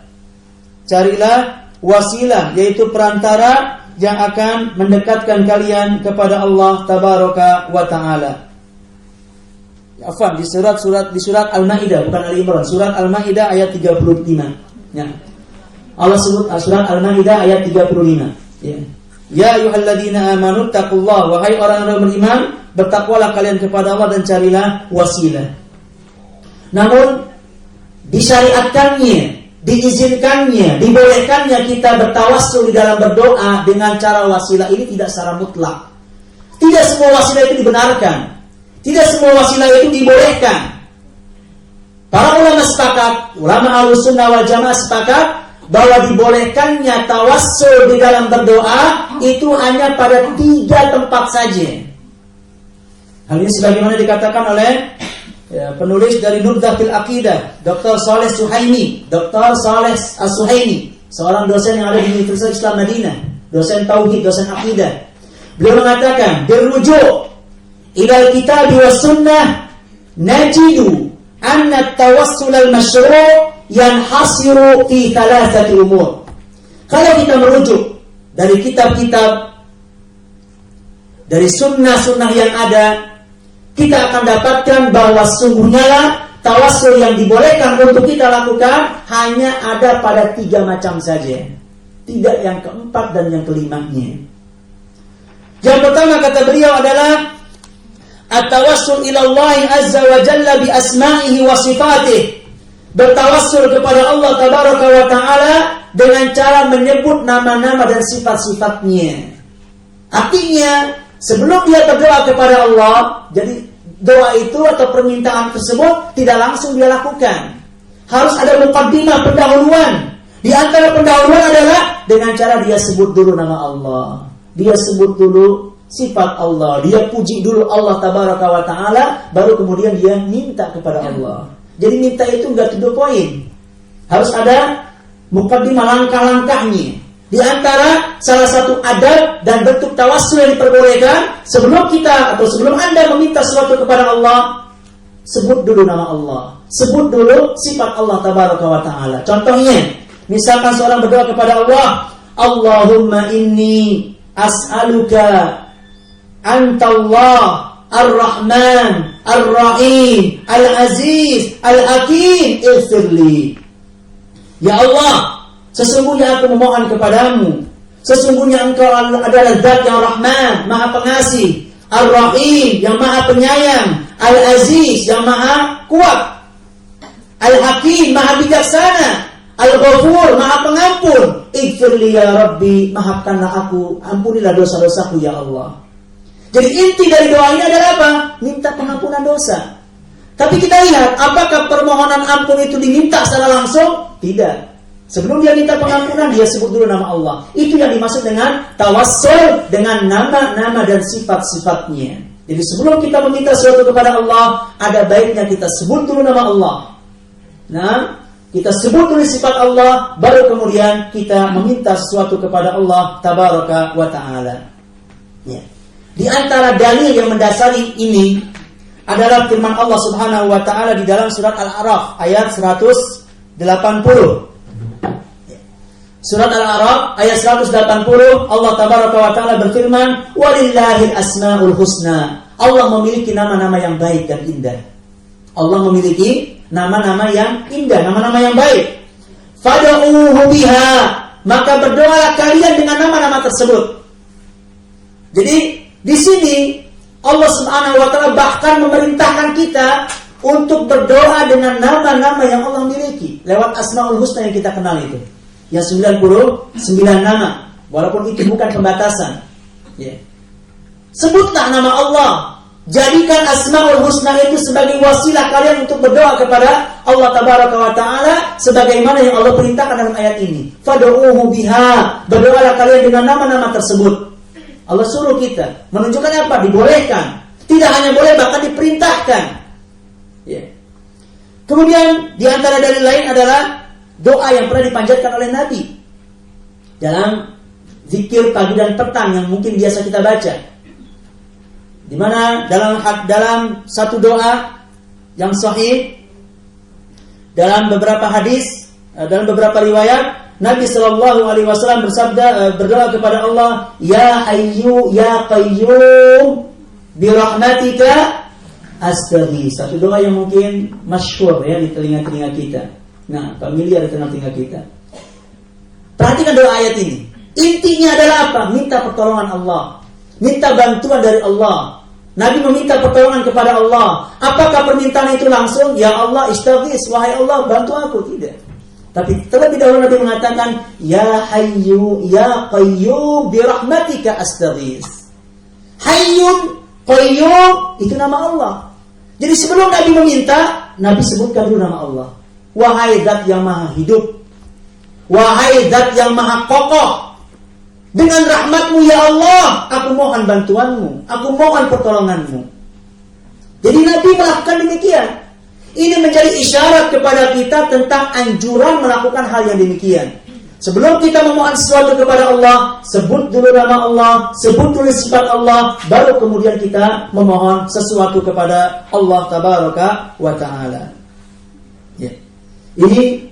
Carilah wasilah, yaitu perantara yang akan mendekatkan kalian kepada Allah Tabaraka wa Ta'ala. Afwan, di surat Al-Maidah, bukan Ali Imran, surat Al-Maidah ayat 35. Ya. Allah sebut surat Al-Maidah ayat 35. Ya. Ya ayyuhalladzina amanu taqullaha, wahai orang-orang beriman, bertakwalah kalian kepada Allah dan carilah wasilah. Namun disyariatkannya, diizinkannya, dibolehkannya kita bertawassul di dalam berdoa dengan cara wasilah ini tidak secara mutlak. Tidak semua wasilah itu dibenarkan. Tidak semua wasilah itu dibolehkan. Para ulama sepakat, ulama Ahlussunnah wal Jamaah sepakat bahwa dibolehkannya tawassul di dalam berdoa itu hanya pada 3 tempat saja. Hal ini sebagaimana dikatakan oleh penulis dari Nubdhatul Aqidah, Dr. Saleh Suhaimi, Dr. Saleh As-Suhaimi, seorang dosen yang ada di Universitas Islam Madinah, dosen tauhid, dosen akidah. Beliau mengatakan, "Berrujuk ila al-kitab wa sunnah najidu anna at-tawassul al-masyru' yanhasiru fi thalathati umur." Kalau kita merujuk dari kitab-kitab, dari sunnah-sunnah yang ada, kita akan dapatkan bahwa sungguhnya lah tawassul yang dibolehkan untuk kita lakukan hanya ada pada 3 macam saja. Tidak yang keempat dan yang kelimanya. Yang pertama kata beliau adalah at-tawassul ila Allah azza wa jalla bi asma'ihi wa sifatih. Bertawassul kepada Allah Tabaraka wa Ta'ala dengan cara menyebut nama-nama dan sifat-sifatnya. Artinya sebelum dia berdoa kepada Allah, jadi doa itu atau permintaan tersebut tidak langsung dia lakukan. Harus ada muqaddimah, pendahuluan. Di antara pendahuluan adalah dengan cara dia sebut dulu nama Allah. Dia sebut dulu sifat Allah. Dia puji dulu Allah Tabaraka wa Ta'ala, baru kemudian dia minta kepada Allah. Jadi minta itu enggak to the point. Harus ada muqaddimah, langkah-langkahnya. Di antara salah satu adab dan bentuk tawassul yang diperbolehkan, sebelum kita atau sebelum Anda meminta sesuatu kepada Allah, sebut dulu nama Allah, sebut dulu sifat Allah Tabaraka wa Ta'ala. Contohnya, misalkan seorang berdoa kepada Allah, Allahumma inni as'aluka antallah ar-Rahman ar-Rahim al-Aziz al-Hakim ighfirli. Ya Allah, sesungguhnya aku memohon kepadamu, sesungguhnya engkau adalah Zat yang Rahman, Maha Pengasih, Ar-Rahim, yang Maha Penyayang, Al-Aziz, yang Maha Kuat, Al-Hakim, Maha Bijaksana, Al-Ghafur, Maha Pengampun. Ighfirli ya Rabbi, maafkanlah aku, ampunilah dosa-dosaku ya Allah. Jadi inti dari doa ini adalah apa? Minta pengampunan dosa. Tapi kita lihat, apakah permohonan ampun itu diminta secara langsung? Tidak. Sebelum dia minta pengampunan, dia sebut dulu nama Allah. Itu yang dimaksud dengan tawassul, dengan nama-nama dan sifat-sifatnya. Jadi sebelum kita meminta sesuatu kepada Allah, ada baiknya kita sebut dulu nama Allah. Nah, kita sebut dulu sifat Allah, baru kemudian kita meminta sesuatu kepada Allah Tabaraka wa Ta'ala. Ya. Di antara dalil yang mendasari ini adalah firman Allah Subhanahu wa Ta'ala di dalam surat Al-A'raf ayat 180. Surat Al-A'raf ayat 180, Allah Tabaraka wa Ta'ala berfirman, "Walillahil asmaul husna." Allah memiliki nama-nama yang baik dan indah. Allah memiliki nama-nama yang indah, nama-nama yang baik. Fad'uuhu biha, maka berdoalah kalian dengan nama-nama tersebut. Jadi di sini Allah Subhanahu wa Ta'ala bahkan memerintahkan kita untuk berdoa dengan nama-nama yang Allah miliki lewat Asmaul Husna yang kita kenal itu. Yang 99 nama, walaupun itu bukan pembatasan. Ya. Sebutlah nama Allah. Jadikan Asmaul Husna itu sebagai wasilah kalian untuk berdoa kepada Allah Tabaraka wa Ta'ala sebagaimana yang Allah perintahkan dalam ayat ini. Fad'uuhu biha, berdoalah kalian dengan nama-nama tersebut. Allah suruh kita, menunjukkan apa? Dibolehkan. Tidak hanya boleh, bahkan diperintahkan. Ya. Kemudian di antara dalil lain adalah doa yang pernah dipanjatkan oleh Nabi dalam zikir pagi dan petang yang mungkin biasa kita baca. Di mana dalam satu doa yang sahih, dalam beberapa hadis, dalam beberapa riwayat, Nabi Shallallahu Alaihi Wasallam berdoa kepada Allah, Ya Hayyu Ya Qayyum birahmatika astaghits. Satu doa yang mungkin masyhur ya di telinga-telinga kita. Nah, familiar di telinga-telinga kita. Perhatikan doa ayat ini. Intinya adalah apa? Minta pertolongan Allah, minta bantuan dari Allah. Nabi meminta pertolongan kepada Allah. Apakah permintaan itu langsung? Ya Allah, istaghits, wahai Allah, bantu aku? Tidak. Tapi terlebih dahulu Nabi mengatakan, Ya Hayyu Ya Qayyum birahmatika astaghits. Hayyun Qayyum itu nama Allah. Jadi sebelum Nabi meminta, Nabi sebutkan dulu nama Allah. Wahai Zat yang maha hidup, wahai Zat yang maha kokoh, dengan rahmat-Mu ya Allah, aku mohon bantuan-Mu, aku mohon pertolongan-Mu. Jadi Nabi melakukan demikian. Ini menjadi isyarat kepada kita tentang anjuran melakukan hal yang demikian. Sebelum kita memohon sesuatu kepada Allah, sebut dulu nama Allah, sebut dulu sifat Allah, baru kemudian kita memohon sesuatu kepada Allah Tabaraka wa Ta'ala. Ya. Ini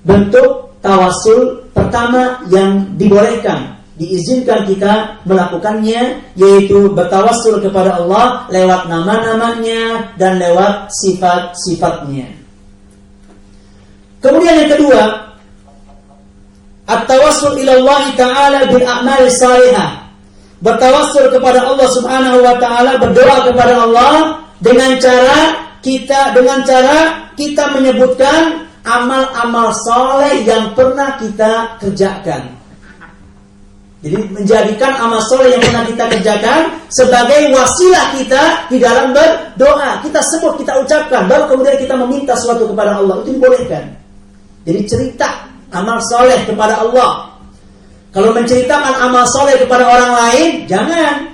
bentuk tawasul pertama yang dibolehkan, diizinkan kita melakukannya, yaitu bertawassul kepada Allah lewat nama-namanya dan lewat sifat-sifatnya. Kemudian yang kedua, at-tawassul ila Allah Ta'ala bil a'mal salihah. Bertawassul kepada Allah Subhanahu wa Ta'ala, berdoa kepada Allah dengan cara kita menyebutkan amal-amal saleh yang pernah kita kerjakan. Jadi menjadikan amal soleh yang pernah kita kerjakan sebagai wasilah kita di dalam berdoa. Kita sebut, kita ucapkan, baru kemudian kita meminta sesuatu kepada Allah. Itu dibolehkan. Jadi cerita amal soleh kepada Allah. Kalau menceritakan amal soleh kepada orang lain, jangan.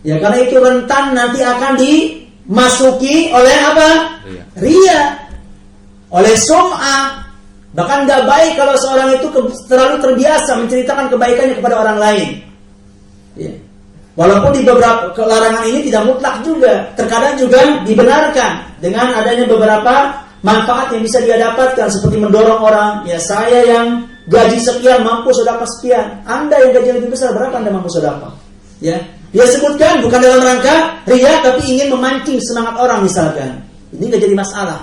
Ya karena itu rentan nanti akan dimasuki oleh apa? Ria. Oleh sum'ah. Bahkan gak baik kalau seorang itu terlalu terbiasa menceritakan kebaikannya kepada orang lain. Ya. Walaupun di beberapa larangan ini tidak mutlak juga, terkadang juga dibenarkan dengan adanya beberapa manfaat yang bisa dia dapatkan, seperti mendorong orang. Ya saya yang gaji sekian mampu sedekah sekian, Anda yang gaji lebih besar berapa Anda mampu sedekah? Ya, dia sebutkan bukan dalam rangka riya, tapi ingin memancing semangat orang misalkan. Ini gak jadi masalah.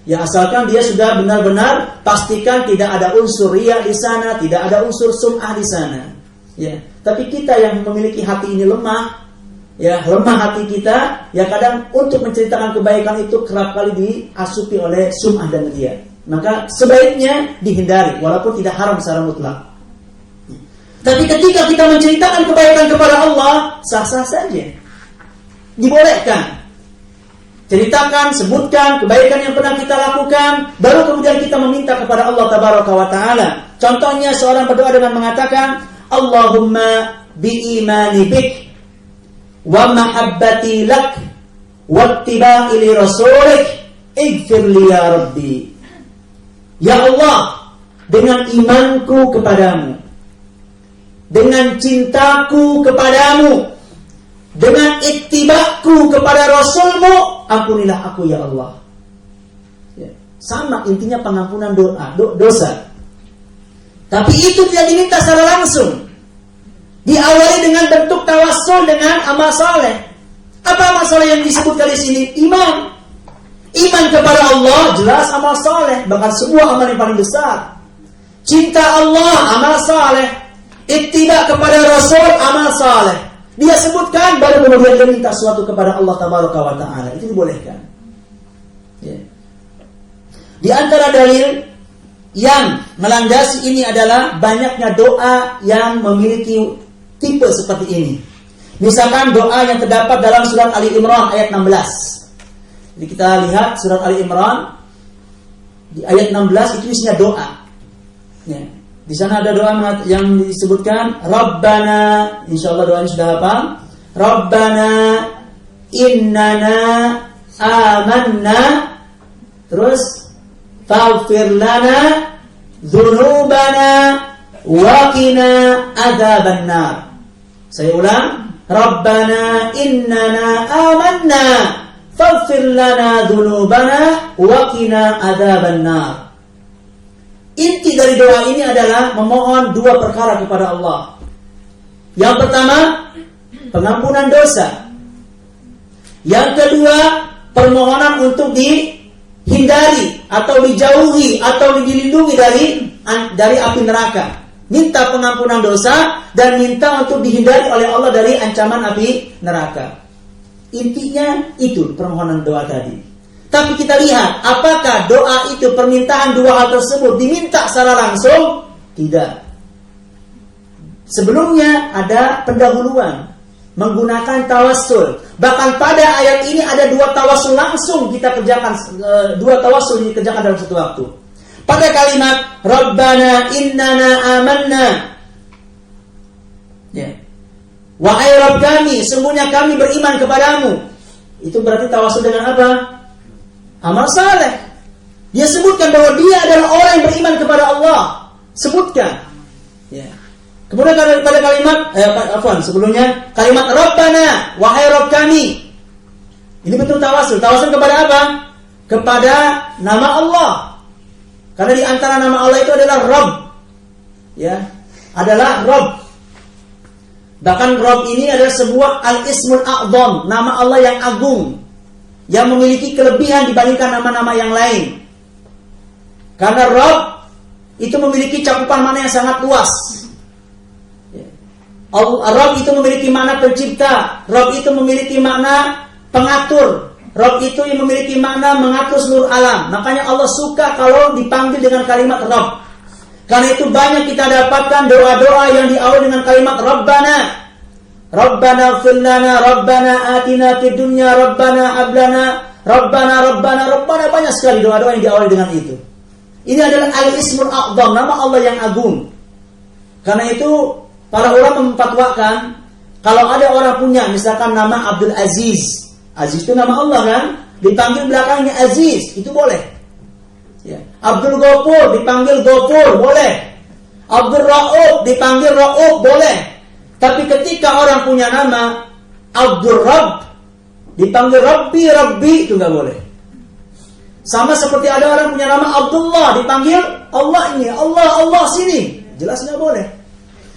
Ya asalkan dia sudah benar-benar pastikan tidak ada unsur riya di sana, tidak ada unsur sum'ah di sana. Ya, tapi kita yang memiliki hati ini lemah, ya lemah hati kita, ya kadang untuk menceritakan kebaikan itu kerap kali diasupi oleh sum'ah dan riya. maka sebaiknya dihindari walaupun tidak haram secara mutlak. Tapi ketika kita menceritakan kebaikan kepada Allah, sah-sah saja, dibolehkan. Ceritakan, sebutkan kebaikan yang pernah kita lakukan, baru kemudian kita meminta kepada Allah Tabaraka wa Ta'ala. Contohnya seorang berdoa dengan mengatakan, Allahumma bi'imani bik wa mahabbati lak wattiba'i li rasulik ighfir li ya Rabbi. Ya Allah, dengan imanku kepadamu, dengan cintaku kepadamu, dengan ittibaku kepada Rasulmu, ampunilah aku ya Allah. Ya. Sama intinya pengampunan dosa. Tapi itu tidak diminta secara langsung. Diawali dengan bentuk tawassul dengan amal saleh. Apa amal saleh yang disebutkan di sini? Iman. Iman kepada Allah jelas amal saleh, bahkan sebuah amal yang paling besar. Cinta Allah amal saleh. Ittiba kepada Rasul amal saleh. Dia sebutkan baru kemudian dia minta sesuatu kepada Allah Tabaraka wa Ta'ala. Itu dibolehkan. Ya. Di antara dalil yang melandasi ini adalah banyaknya doa yang memiliki tipe seperti ini. Misalkan doa yang terdapat dalam surat Ali Imran ayat 16. Jadi kita lihat surat Ali Imran di ayat 16 itu isinya doa. Ya. Di sana ada doa yang disebutkan Rabbana, insyaallah doanya sudah hafal. Rabbana innana amanna, terus faghfir lana dzunubana wa qina adzabannar. Saya ulang, Rabbana innana amanna faghfir lana dzunubana wa qina adzabannar. Inti dari doa ini adalah memohon dua perkara kepada Allah. Yang pertama, pengampunan dosa. Yang kedua, permohonan untuk dihindari atau dijauhi atau dilindungi dari api neraka. Minta pengampunan dosa dan minta untuk dihindari oleh Allah dari ancaman api neraka. Intinya itu permohonan doa tadi. Tapi kita lihat, apakah doa itu permintaan dua hal tersebut diminta secara langsung? Tidak. Sebelumnya ada pendahuluan menggunakan tawassul. Bahkan pada ayat ini ada dua tawassul langsung kita kerjakan, dua tawassul dikerjakan dalam satu waktu. Pada kalimat Rabbana innana amanna, ya, wahai Rabb kami, sungguhnya kami beriman kepadamu. Itu berarti tawassul dengan apa? Amal saleh. Dia sebutkan bahwa dia adalah orang yang beriman kepada Allah. Sebutkan. Ya. Kemudian pada kalimat sebelumnya kalimat Rabbana, wahai Rabb kami. Ini betul tawassul. Tawassul kepada apa? Kepada nama Allah. Karena di antara nama Allah itu adalah Rabb. Ya, adalah Rabb. Bahkan Rabb ini adalah sebuah al-ismul a'zam, nama Allah yang agung, yang memiliki kelebihan dibandingkan nama-nama yang lain. Karena Rabb itu memiliki cakupan makna yang sangat luas. Rabb itu memiliki makna pencipta, Rabb itu memiliki makna pengatur, Rabb itu yang memiliki makna mengatur seluruh alam. Makanya Allah suka kalau dipanggil dengan kalimat Rabb. Karena itu banyak kita dapatkan doa-doa yang diawali dengan kalimat Rabbana. Rabbana ighfir lana, Rabbana atina fid dunya, Rabbana hab lana, Rabbana banyak sekali doa-doa yang diawali dengan itu. Ini adalah al-ismul a'zam, nama Allah yang agung. Karena itu para ulama memfatwakan kalau ada orang punya misalkan nama Abdul Aziz, Aziz itu nama Allah kan, dipanggil belakangnya Aziz, itu boleh. Ya. Abdul Ghafur dipanggil Ghafur, boleh. Abdul Rauf dipanggil Rauf, boleh. Tapi ketika orang punya nama Abdul Rabb dipanggil Rabbi, itu nggak boleh. Sama seperti ada orang punya nama Abdullah dipanggil Allah ini, Allah sini, jelas nggak boleh.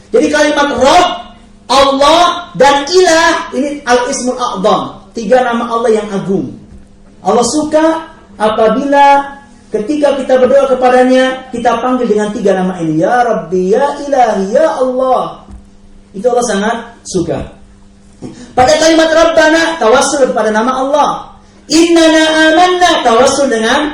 Jadi kalimat Rabb, Allah dan Ilah ini al-ismul a'zam, tiga nama Allah yang agung. Allah suka apabila ketika kita berdoa kepadanya kita panggil dengan tiga nama ini, ya Rabbi, ya Ilahi, ya Allah. Itu Allah sangat suka. Pada kalimat Rabbana tawassul kepada nama Allah. Innana amanna tawassul dengan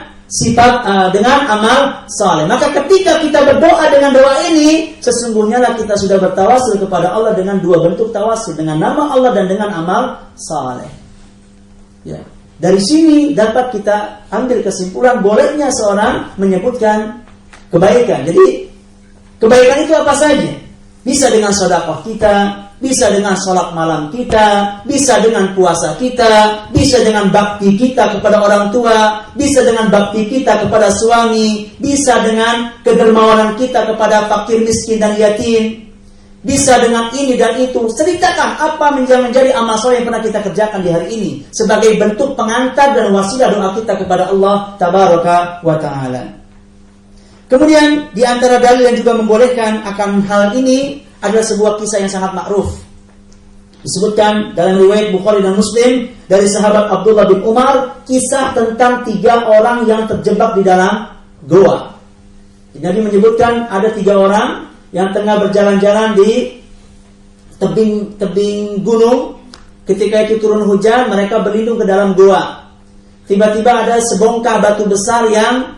dengan amal saleh. Maka ketika kita berdoa dengan doa ini, sesungguhnya lah kita sudah bertawasul kepada Allah dengan dua bentuk tawasul, dengan nama Allah dan dengan amal saleh. Ya. Dari sini dapat kita ambil kesimpulan bolehnya seorang menyebutkan kebaikan. Jadi kebaikan itu apa saja? Bisa dengan sedekah kita, bisa dengan sholat malam kita, bisa dengan puasa kita, bisa dengan bakti kita kepada orang tua, bisa dengan bakti kita kepada suami, bisa dengan kedermawanan kita kepada fakir, miskin, dan yatim, bisa dengan ini dan itu. Ceritakan apa yang menjadi amal soleh yang pernah kita kerjakan di hari ini sebagai bentuk pengantar dan wasilah doa kita kepada Allah Tabaraka wa Ta'ala. Kemudian di antara dalil yang juga membolehkan akan hal ini adalah sebuah kisah yang sangat makruf. Disebutkan dalam riwayat Bukhari dan Muslim dari sahabat Abdullah bin Umar, kisah tentang 3 orang yang terjebak di dalam goa. Nabi menyebutkan ada 3 orang yang tengah berjalan-jalan di tebing gunung. Ketika itu turun hujan, mereka berlindung ke dalam goa. Tiba-tiba ada sebongkah batu besar yang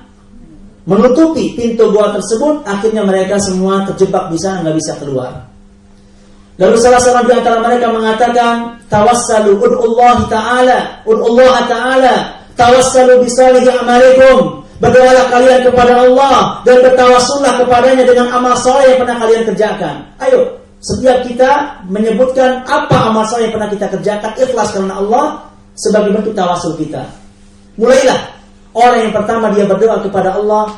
menutupi pintu goa tersebut. Akhirnya mereka semua terjebak di sana, nggak bisa keluar. Lalu salah seorang di antara mereka mengatakan, tawassalu ud'ullahi ta'ala, ud'ullaha ta'ala, tawassalu bisalihi amalikum. Berdoalah kalian kepada Allah dan bertawassullah kepadanya dengan amal saleh yang pernah kalian kerjakan. Ayo, setiap kita menyebutkan apa amal saleh yang pernah kita kerjakan, ikhlas karena Allah sebagai bentuk tawassul kita. Mulailah. Orang yang pertama dia berdoa kepada Allah,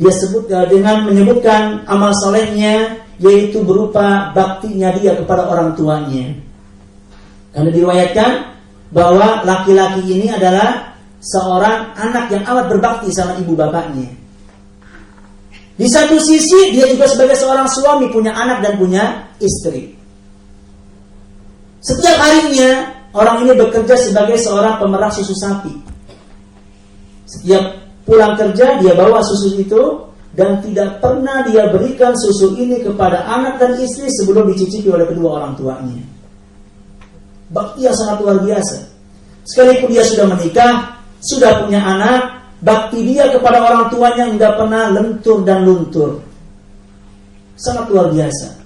dia sebut dengan menyebutkan amal solehnya, yaitu berupa baktinya dia kepada orang tuanya. Karena diriwayatkan bahwa laki-laki ini adalah seorang anak yang amat berbakti sama ibu bapaknya. Di satu sisi dia juga sebagai seorang suami punya anak dan punya istri. Setiap harinya orang ini bekerja sebagai seorang pemerah susu sapi. Setiap pulang kerja dia bawa susu itu dan tidak pernah dia berikan susu ini kepada anak dan istri sebelum dicicipi oleh kedua orang tuanya. Bakti yang sangat luar biasa. Sekalipun dia sudah menikah, sudah punya anak, bakti dia kepada orang tuanya enggak pernah lentur dan luntur. Sangat luar biasa.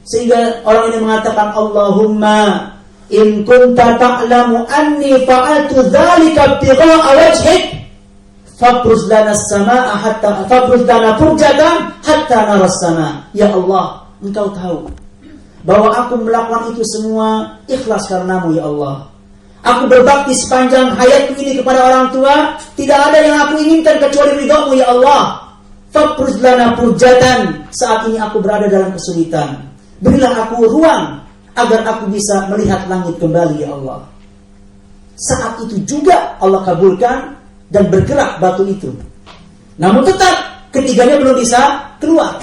Sehingga orang ini mengatakan, Allahumma in kunta ta'lamu anni fa'altu dzalika ibtigha'a wajhik fabruz lana as-samaa'a hatta fabruz lana furjatan hatta nara as-samaa. Ya Allah, Engkau tahu bahwa aku melakukan itu semua ikhlas karenamu ya Allah. Aku berbakti sepanjang hayatku ini kepada orang tua, tidak ada yang aku inginkan kecuali ridhamu ya Allah. Fabruz lana furjatan, saat ini aku berada dalam kesulitan. Berilah aku ruang agar aku bisa melihat langit kembali ya Allah. Saat itu juga Allah kabulkan dan bergerak batu itu. Namun tetap ketiganya belum bisa keluar.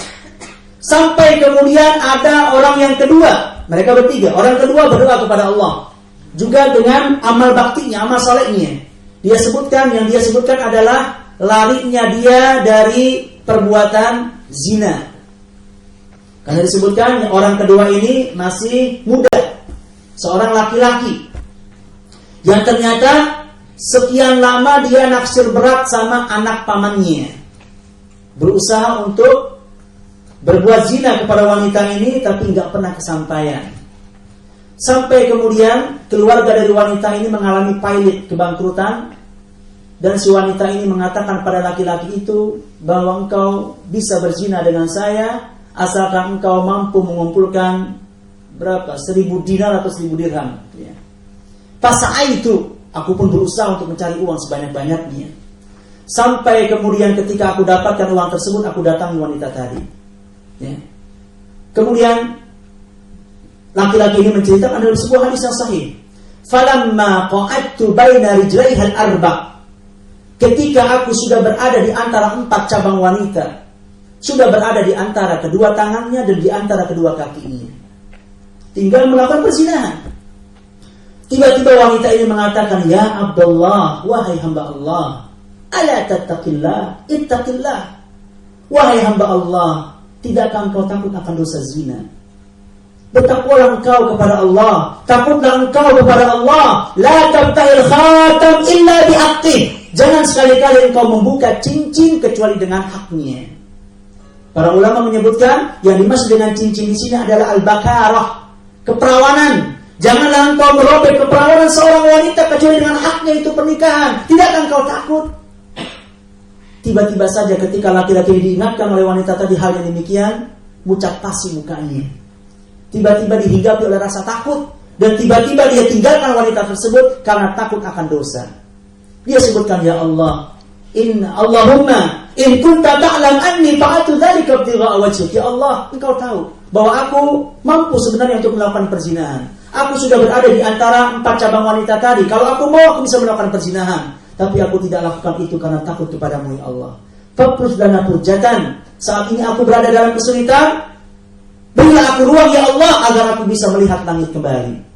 Sampai kemudian ada orang yang kedua. Mereka bertiga. Orang kedua berdoa kepada Allah. Juga dengan amal baktinya, amal salehnya. Dia sebutkan adalah larinya dia dari perbuatan zina. Karena disebutkan orang kedua ini masih muda, seorang laki-laki yang ternyata sekian lama dia naksir berat sama anak pamannya, berusaha untuk berbuat zina kepada wanita ini tapi nggak pernah kesampaian. Sampai kemudian keluarga dari wanita ini mengalami pailit, kebangkrutan, dan si wanita ini mengatakan pada laki-laki itu bahwa engkau bisa berzina dengan saya asalkan engkau mampu mengumpulkan berapa? 1000 dinar atau 1000 dirham. Ya. Pasa'aitu, aku pun berusaha untuk mencari uang sebanyak-banyaknya. Sampai kemudian ketika aku dapatkan uang tersebut, aku datangi wanita tadi. Ya. Kemudian laki-laki ini menceritakan dalam sebuah hadis yang sahih. Falamma qa'adtu baina rijlaihal arba'. Ketika aku sudah berada di antara 4 cabang wanita, sudah berada di antara kedua tangannya dan di antara kedua kakinya, tinggal melakukan perzinahan. Tiba-tiba wanita ini mengatakan, ya Abdullah, wahai hamba Allah, ala tattaqillah, ittaqillah. Wahai hamba Allah, tidakkah engkau takut akan dosa zina? Bertakwalah engkau kepada Allah, takutlah engkau kepada Allah. La tabta'il khatam illa bihaqqih. Jangan sekali-kali engkau membuka cincin kecuali dengan haknya. Para ulama menyebutkan yang dimaksud dengan cincin di sini adalah al-bakarah, keperawanan. Janganlah engkau merobek keperawanan seorang wanita kecuali dengan haknya, itu pernikahan. Tidakkah engkau takut? Tiba-tiba saja ketika laki-laki diingatkan oleh wanita tadi hal yang demikian, pucat pasi mukanya. Tiba-tiba dihinggapi oleh rasa takut, dan tiba-tiba dia tinggalkan wanita tersebut karena takut akan dosa. Dia sebutkan, ya Allah, Allahumma in kunta ta'lam anni fa'atu dzalika ibtigha'a wajhik. Ya Allah, engkau tahu bahwa aku mampu sebenarnya untuk melakukan perzinahan. Aku sudah berada di antara 4 cabang wanita tadi. Kalau aku mau, aku bisa melakukan perzinahan. Tapi aku tidak lakukan itu karena takut kepadamu, ya Allah. Fafruz lana furjatan. Saat ini aku berada dalam kesulitan. Berilah aku ruang, ya Allah, agar aku bisa melihat langit kembali.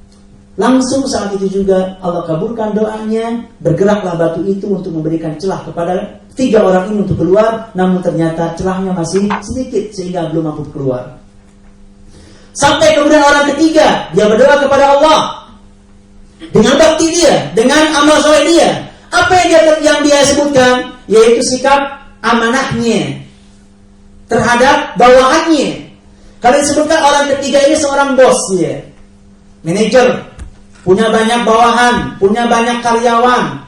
Langsung saat itu juga Allah kabulkan doanya. Bergeraklah batu itu untuk memberikan celah kepada 3 orang ini untuk keluar. Namun ternyata celahnya masih sedikit sehingga belum mampu keluar. Sampai kemudian orang ketiga, dia berdoa kepada Allah dengan bakti dia, dengan amal soleh dia. Apa yang dia sebutkan? Yaitu sikap amanahnya terhadap bawahannya. Kalau disebutkan orang ketiga ini seorang bos dia, manajer, punya banyak bawahan, punya banyak karyawan.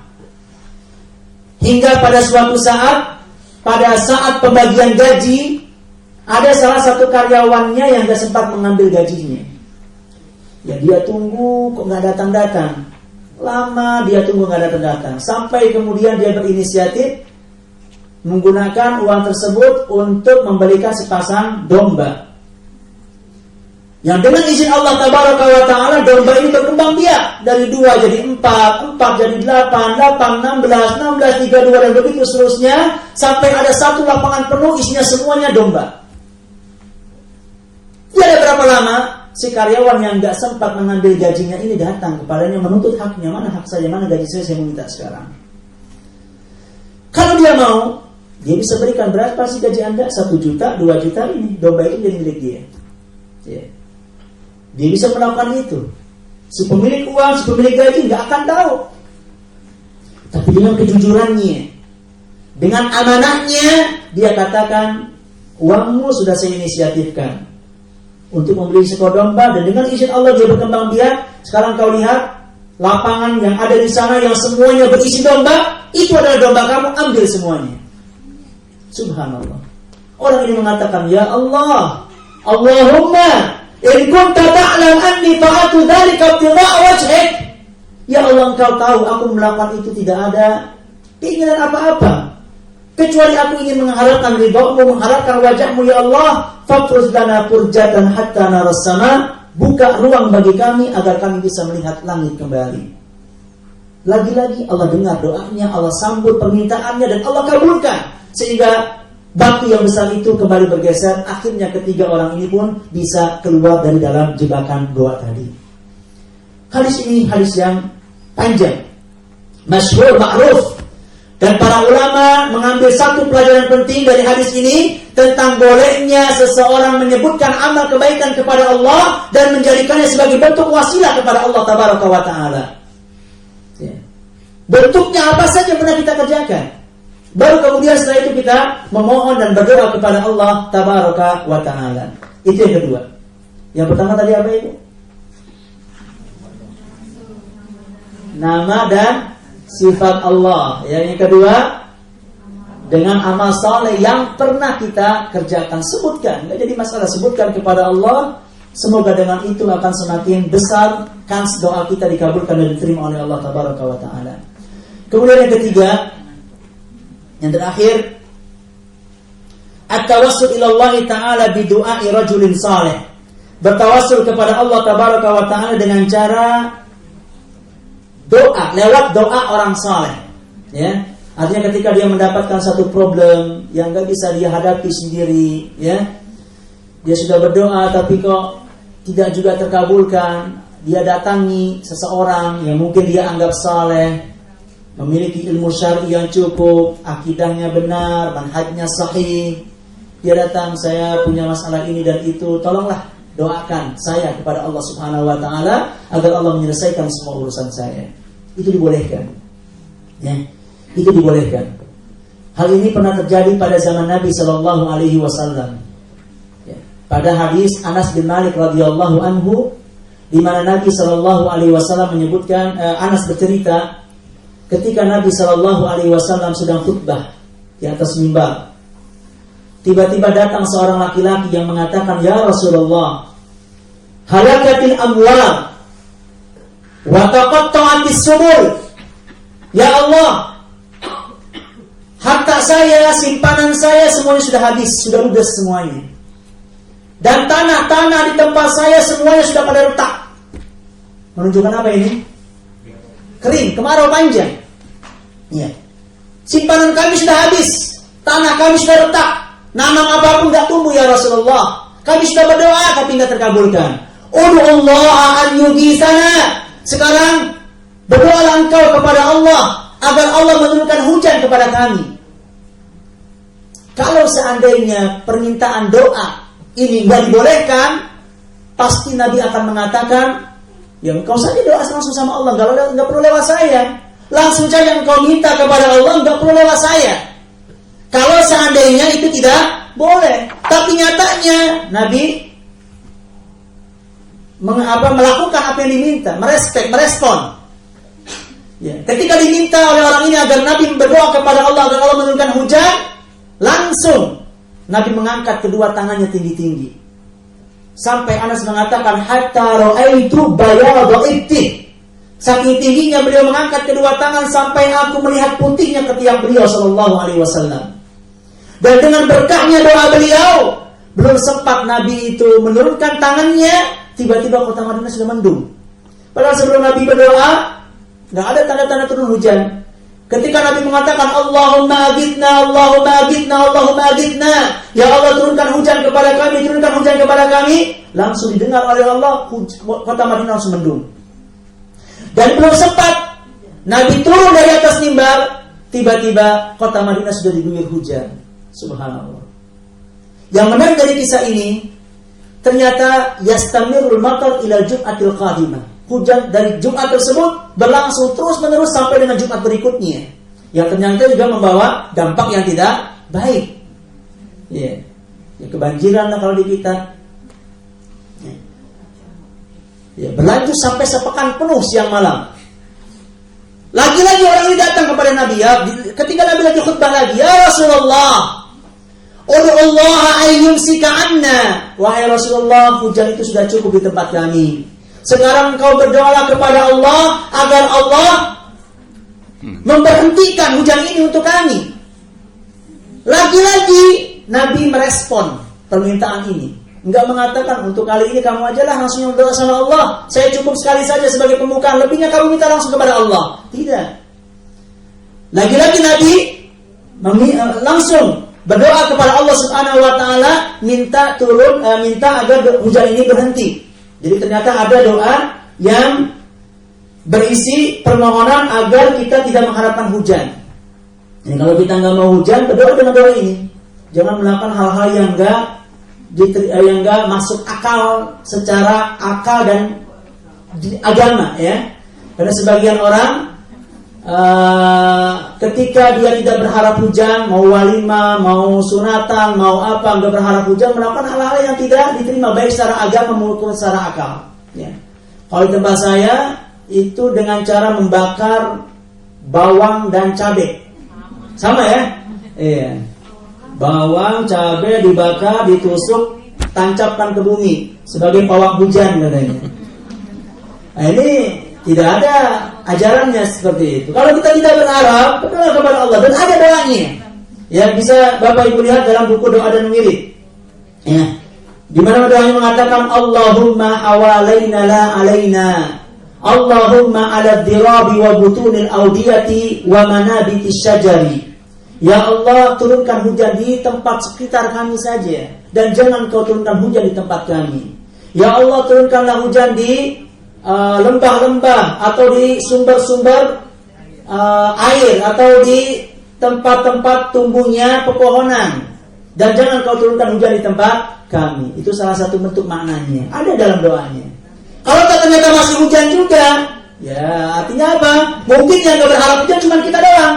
Hingga pada suatu saat, pada saat pembagian gaji, ada salah satu karyawannya yang gak sempat mengambil gajinya. Ya dia tunggu kok gak datang-datang. Lama dia tunggu gak datang-datang. Sampai kemudian dia berinisiatif menggunakan uang tersebut untuk membelikan sepasang domba. Yang dengan izin Allah Tabaraka wa Ta'ala, domba ini berkembang biak. Dari 2 jadi 4, 4 jadi 8, 8, 16, 16, 32 dan begitu seterusnya. Sampai ada satu lapangan penuh isinya semuanya domba. Tidak berapa lama, si karyawan yang gak sempat mengambil gajinya ini datang kepadanya menuntut haknya. Mana hak saya, mana gaji saya mau minta sekarang. Kalau dia mau, dia bisa berikan berapa sih gaji Anda? 1 juta, 2 juta ini. Domba itu jadi milik dia. Ya. Dia bisa melakukan itu. Si pemilik uang, si pemilik gaji gak akan tahu. Tapi dengan kejujurannya, dengan amanahnya, dia katakan, uangmu sudah saya inisiatifkan untuk membeli seekor domba, dan dengan izin Allah dia berkembang biak. Sekarang kau lihat lapangan yang ada di sana yang semuanya berisi domba, itu adalah domba kamu, ambil semuanya. Subhanallah. Orang ini mengatakan, ya Allah, Allahumma in kunta ta'lam anni fa'atu dzalika ibtigha'a wajhik. Ya Allah, engkau tahu aku melakukan itu tidak ada keinginan apa-apa kecuali aku ingin mengharapkan ridhamu, mengharapkan wajahmu, ya Allah. Fafruz lana furjatan hatta naras sama. Buka ruang bagi kami agar kami bisa melihat langit kembali. Lagi-lagi Allah dengar doanya, Allah sambut permintaannya, dan Allah kabulkan. Sehingga batu yang besar itu kembali bergeser. Akhirnya ketiga orang ini pun bisa keluar dari dalam jebakan doa tadi. Hadis ini hadis yang panjang, masyhur, ma'ruf. Dan para ulama mengambil satu pelajaran penting dari hadis ini tentang bolehnya seseorang menyebutkan amal kebaikan kepada Allah dan menjadikannya sebagai bentuk wasilah kepada Allah Tabaraka wa Ta'ala. Ya. Bentuknya apa saja pernah kita kerjakan. Baru kemudian setelah itu kita memohon dan berdoa kepada Allah Tabaraka wa Ta'ala. Itu yang kedua. Yang pertama tadi apa itu? Nama dan sifat Allah. Yang kedua, dengan amal saleh yang pernah kita kerjakan. Sebutkan, nggak jadi masalah, sebutkan kepada Allah. Semoga dengan itu akan semakin besar kans doa kita dikabulkan dan diterima oleh Allah Tabaraka wa Ta'ala. Kemudian yang ketiga, yang terakhir, at-tawassul ila Allah Ta'ala bidu'ai rajulin saleh. Bertawassul kepada Allah Tabaraka wa Ta'ala dengan cara doa, lewat doa orang saleh. Ya, artinya ketika dia mendapatkan satu problem yang gak bisa dia hadapi sendiri, ya, dia sudah berdoa tapi kok tidak juga terkabulkan, dia datangi seseorang yang mungkin dia anggap saleh, memiliki ilmu syar'i yang cukup, akidahnya benar, manhajnya sahih. Dia datang, saya punya masalah ini dan itu, tolonglah doakan saya kepada Allah Subhanahu wa taala agar Allah menyelesaikan semua urusan saya. Itu dibolehkan. Ya. Itu dibolehkan. Hal ini pernah terjadi pada zaman Nabi sallallahu alaihi wasallam. Ya. Pada hadis Anas bin Malik radhiyallahu anhu, di mana Nabi sallallahu alaihi wasallam menyebutkan, Anas bercerita ketika Nabi sallallahu alaihi wasallam sedang khutbah di atas mimbar. Tiba-tiba datang seorang laki-laki yang mengatakan, "Ya Rasulullah, halakatil amwal wa taqatta'atis subul." Ya Allah, harta saya, simpanan saya semuanya sudah habis, sudah ludes semuanya. Dan tanah-tanah di tempat saya semuanya sudah pada retak. Menunjukkan apa ini? Kering, kemarau panjang. Ya. Simpanan kami sudah habis, tanah kami sudah retak. Nanam apapun tidak tumbuh ya Rasulullah. Kami sudah berdoa tapi tidak terkabulkan. Ud'ullaha an yughithana. Sekarang berdoalah engkau kepada Allah agar Allah menurunkan hujan kepada kami. Kalau seandainya permintaan doa ini tidak dibolehkan, pasti Nabi akan mengatakan, ya engkau saja doa langsung sama Allah, enggak perlu lewat saya. Langsung saja engkau minta kepada Allah, enggak perlu lewat saya. Kalau seandainya itu tidak boleh, tapi nyatanya Nabi melakukan apa yang diminta, merespon. Ya. Ketika diminta oleh orang ini agar Nabi berdoa kepada Allah agar Allah menurunkan hujan, langsung Nabi mengangkat kedua tangannya tinggi-tinggi. Sampai Anas mengatakan, hatta ra'aitu bayadha ibti. Saking tingginya beliau mengangkat kedua tangan sampai aku melihat putihnya ketiak beliau sallallahu alaihi wasallam. Dan dengan berkahnya doa beliau, belum sempat Nabi itu menurunkan tangannya, tiba-tiba kota Madinah sudah mendung. Padahal sebelum Nabi berdoa, nggak ada tanda-tanda turun hujan. Ketika Nabi mengatakan Allahumma agithna, Allahumma agithna, Allahumma agithna, ya Allah turunkan hujan kepada kami, turunkan hujan kepada kami, langsung didengar oleh Allah, kota Madinah langsung mendung. Dan belum sempat Nabi turun dari atas mimbar, tiba-tiba kota Madinah sudah diguyur hujan. Subhanallah. Yang menarik dari kisah ini, ternyata yastamirul matar ila Jum'atil qadimah. Hujan dari Jumat tersebut berlangsung terus-menerus sampai dengan Jumat berikutnya, yang ternyata juga membawa dampak yang tidak baik. Ya, kebanjiran lah kalau di kita. Ya, berlanjut sampai sepekan penuh siang malam. Lagi-lagi orang ini datang kepada Nabi. Ya, ketika Nabi lagi khutbah lagi, ya Rasulullah, ud'ullaha ayyumsika anna. Wahai Rasulullah, hujan itu sudah cukup di tempat kami. Sekarang engkau berdoalah kepada Allah agar Allah memberhentikan hujan ini untuk kami. Lagi-lagi Nabi merespon permintaan ini. Enggak mengatakan untuk kali ini kamu aja lah langsung berdoa sama Allah, saya cukup sekali saja sebagai pembukaan, lebihnya kamu minta langsung kepada Allah. Tidak. Lagi-lagi Nabi langsung berdoa kepada Allah Subhanahu wa taala, minta agar hujan ini berhenti. Jadi ternyata ada doa yang berisi permohonan agar kita tidak mengharapkan hujan. Jadi kalau kita nggak mau hujan, berdoa dengan doa ini. Jangan melakukan hal-hal yang nggak masuk akal secara akal dan agama, ya. Karena sebagian orang ketika dia tidak berharap hujan, mau walimah, mau sunatan, mau apa, nggak berharap hujan, melakukan hal-hal yang tidak diterima baik secara agama maupun secara akal. Ya. Kalau di tempat saya itu dengan cara membakar bawang dan cabai, sama ya? Iya. Bawang, cabai dibakar, ditusuk, tancapkan ke bumi sebagai pawang hujan katanya. Nah, ini tidak ada ajarannya seperti itu. Kalau kita tidak berharap, berdoa kepada Allah dan ada doanya. Ya, bisa Bapak Ibu lihat dalam buku doa dan wirid. Ya. Di mana doanya mengatakan Allahumma hawalaina la alaina. Allahumma ala dhirabi wa butunil audiyati wa manabiti syajari. Ya Allah, turunkan hujan di tempat sekitar kami saja, dan jangan kau turunkan hujan di tempat kami. Ya Allah, turunkanlah hujan di lembah-lembah atau di sumber-sumber air atau di tempat-tempat tumbuhnya pepohonan. dan jangan kau turunkan hujan di tempat kami. Itu salah satu bentuk maknanya, ada dalam doanya. Kalau ternyata masih hujan juga, ya artinya apa? Mungkin yang gak berharap hujan cuma kita doang.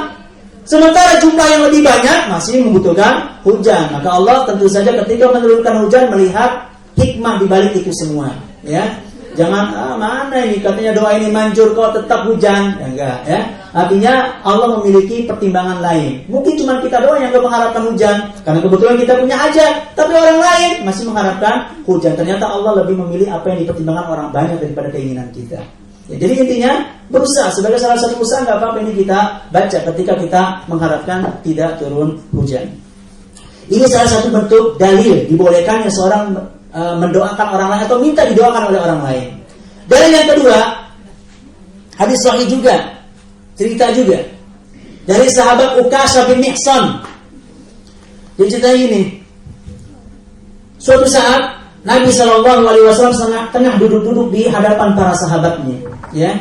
Sementara jumlah yang lebih banyak masih membutuhkan hujan. Maka Allah tentu saja ketika menurunkan hujan melihat hikmah di balik itu semua, ya. Jangan mana ini katanya doa ini manjur kok tetap hujan, ya, enggak, ya. Artinya Allah memiliki pertimbangan lain. Mungkin cuma kita doang yang gak mengharapkan hujan karena kebetulan kita punya hajat, tapi orang lain masih mengharapkan hujan. Ternyata Allah lebih memilih apa yang dipertimbangkan orang banyak daripada keinginan kita. Ya, jadi intinya berusaha sebagai salah satu usaha, nggak apa-apa ini kita baca ketika kita mengharapkan tidak turun hujan. Ini salah satu bentuk dalil dibolehkannya seorang mendoakan orang lain atau minta didoakan oleh orang lain. Dalil yang kedua, hadis sahih juga, cerita juga dari sahabat Ukasha bin Mihsan. Dia cerita ini, suatu saat Nabi SAW tengah duduk-duduk di hadapan para sahabatnya, ya.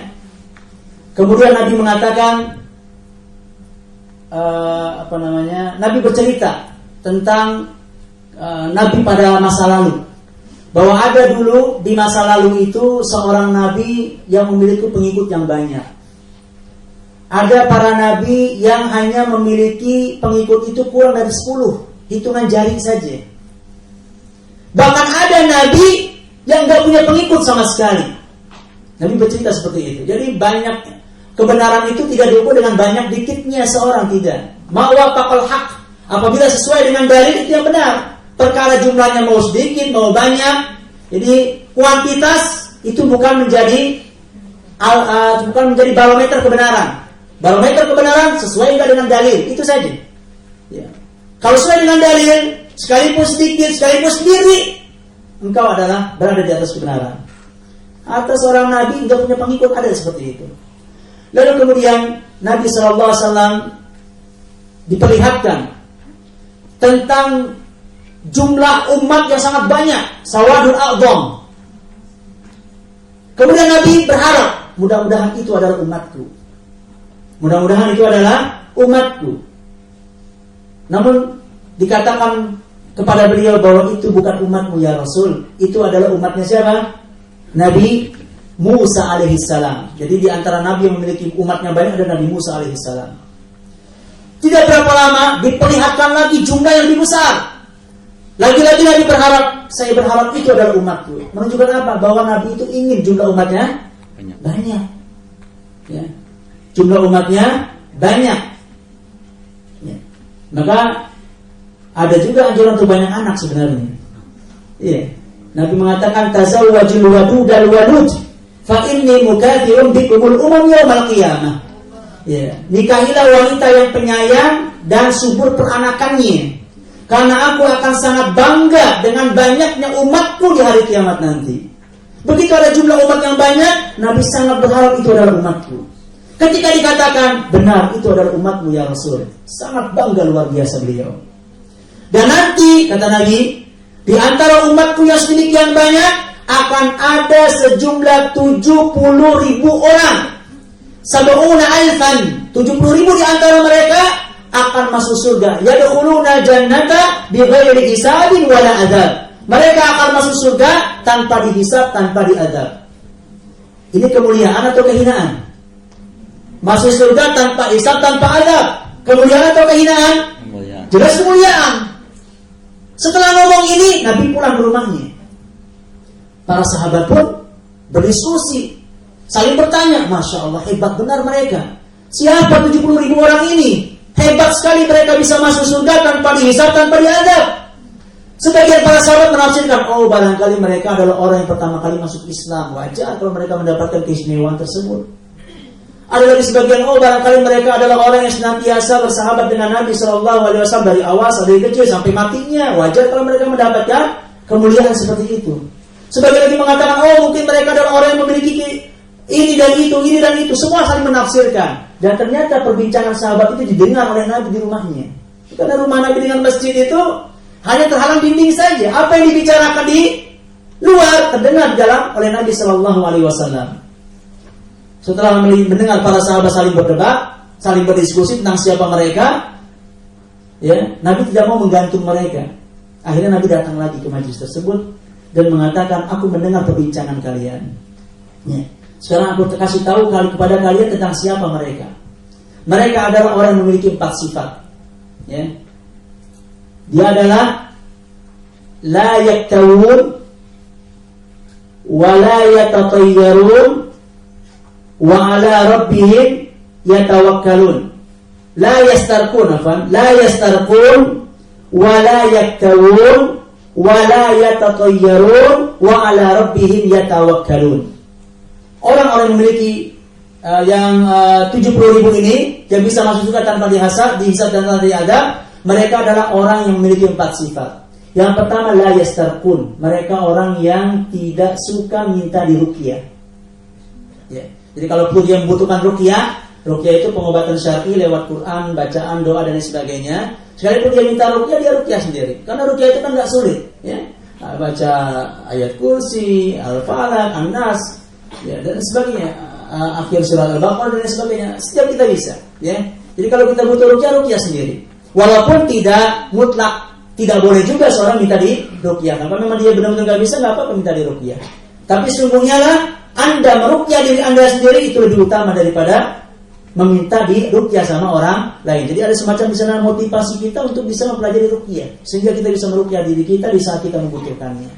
Kemudian Nabi mengatakan, Nabi bercerita tentang Nabi pada masa lalu, bahwa ada dulu di masa lalu itu seorang Nabi yang memiliki pengikut yang banyak. Ada para Nabi yang hanya memiliki pengikut itu kurang dari 10, hitungan jari saja. Bahkan ada Nabi yang gak punya pengikut sama sekali. Nabi bercerita seperti itu. Jadi banyak kebenaran itu tidak diukur dengan banyak dikitnya seorang, tidak. Ma'wafaqal haq, apabila sesuai dengan dalil itu yang benar. Perkara jumlahnya mau sedikit, mau banyak. Jadi kuantitas itu bukan menjadi barometer kebenaran. Barometer kebenaran sesuai enggak dengan dalil, itu saja. Ya. Kalau sesuai dengan dalil, sekalipun sedikit, sekalipun sendiri, engkau adalah berada di atas kebenaran. Atas seorang Nabi tidak punya pengikut, ada seperti itu. Lalu kemudian Nabi SAW diperlihatkan tentang jumlah umat yang sangat banyak, sawadul a'dham. Kemudian Nabi berharap, mudah-mudahan itu adalah umatku. Mudah-mudahan itu adalah umatku. Namun dikatakan kepada beliau bahwa itu bukan umatmu ya Rasul, itu adalah umatnya siapa? Nabi Musa alaihissalam. Jadi di antara Nabi yang memiliki umatnya banyak ada Nabi Musa alaihissalam. Tidak berapa lama diperlihatkan lagi jumlah yang lebih besar. Lagi-lagi Nabi berharap, saya berharap itu adalah umatku. Menunjukkan apa? Bahwa Nabi itu ingin jumlah umatnya banyak. Ya. Jumlah umatnya banyak. Ya. Maka ada juga anjuran untuk banyak anak sebenarnya. Iya. Nabi mengatakan tazawwajul wadudal wadud fa inni mukathirun bikumul umam yaumil qiyamah. Ya, nikahilah wanita yang penyayang dan subur peranakannya. Karena aku akan sangat bangga dengan banyaknya umatku di hari kiamat nanti. Begitu ada jumlah umat yang banyak, Nabi sangat berharap itu adalah umatku. Ketika dikatakan benar itu adalah umatmu ya Rasul, sangat bangga luar biasa beliau. Dan nanti kata Nabi, di antara umatku yang sedemikian banyak akan ada sejumlah 70.000 orang. Sab'una alfan, 70.000 di antara mereka akan masuk surga. Yadkhuluna jannata bighairi hisabin wala adzab. Mereka akan masuk surga tanpa dihisab, tanpa diadab. Ini kemuliaan atau kehinaan? Masuk surga tanpa hisab, tanpa adab. Kemuliaan atau kehinaan? Jelas kemuliaan. Setelah ngomong ini, Nabi pulang ke rumahnya. Para sahabat pun berdiskusi, saling bertanya, Masya Allah, hebat benar mereka. Siapa 70.000 orang ini? Hebat sekali mereka bisa masuk surga tanpa dihisab, tanpa diadab. Sebagian para sahabat menafsirkan, oh barangkali mereka adalah orang yang pertama kali masuk Islam. Wajar kalau mereka mendapatkan keistimewaan tersebut. Ada lagi sebagian, oh barangkali mereka adalah orang yang senantiasa bersahabat dengan Nabi SAW dari awal, dari kecil sampai matinya. Wajar kalau mereka mendapatkan kemuliaan seperti itu. Sebagian lagi mengatakan, oh mungkin mereka adalah orang yang memiliki ini dan itu. Semua saling menafsirkan. Dan ternyata perbincangan sahabat itu didengar oleh Nabi di rumahnya. Karena rumah Nabi dengan masjid itu hanya terhalang dinding saja. Apa yang dibicarakan di luar terdengar dalam oleh Nabi SAW. Setelah mendengar para sahabat saling berdebat, saling berdiskusi tentang siapa mereka, Ya, Nabi tidak mau menggantung mereka. Akhirnya Nabi datang lagi ke majelis tersebut dan mengatakan, aku mendengar perbincangan kalian. Ya. Sekarang aku kasih tahu kepada kalian tentang siapa mereka. Mereka adalah orang yang memiliki 4 sifat. Ya. Dia adalah la yaktawun wa la yatatayyarun wa ala rabbihim yatawakkalun. La yastarqun wa la yaktawun wa la yatatayyarun wa ala rabbihim yatawakkalun. Orang-orang yang memiliki yang 70.000 ini yang bisa masuk surga tanpa dihisab dan tanpa diadab, mereka adalah orang yang memiliki 4 sifat. Yang pertama, la yastarqun, mereka orang yang tidak suka minta diruqyah. Ya. Jadi kalau pun dia membutuhkan ruqyah itu pengobatan syar'i lewat Quran, bacaan, doa dan sebagainya. Sekalipun dia minta ruqyah, dia ruqyah sendiri. Karena ruqyah itu kan enggak sulit, ya. Baca ayat kursi, Al-Falaq, An-Nas, ya, dan sebagainya. Akhir surat Al-Baqarah dan sebagainya, setiap kita bisa, ya. Jadi kalau kita butuh ruqyah sendiri. Walaupun tidak mutlak, tidak boleh juga seorang minta di ruqyah. Kalau memang dia benar-benar nggak bisa, nggak apa-apa minta di ruqyah. Tapi sungguhnya lah Anda meruqyah diri Anda sendiri itu lebih utama daripada meminta di ruqyah sama orang lain. Jadi ada semacam di sana motivasi kita untuk bisa mempelajari ruqyah, sehingga kita bisa meruqyah diri kita di saat kita membutuhkannya.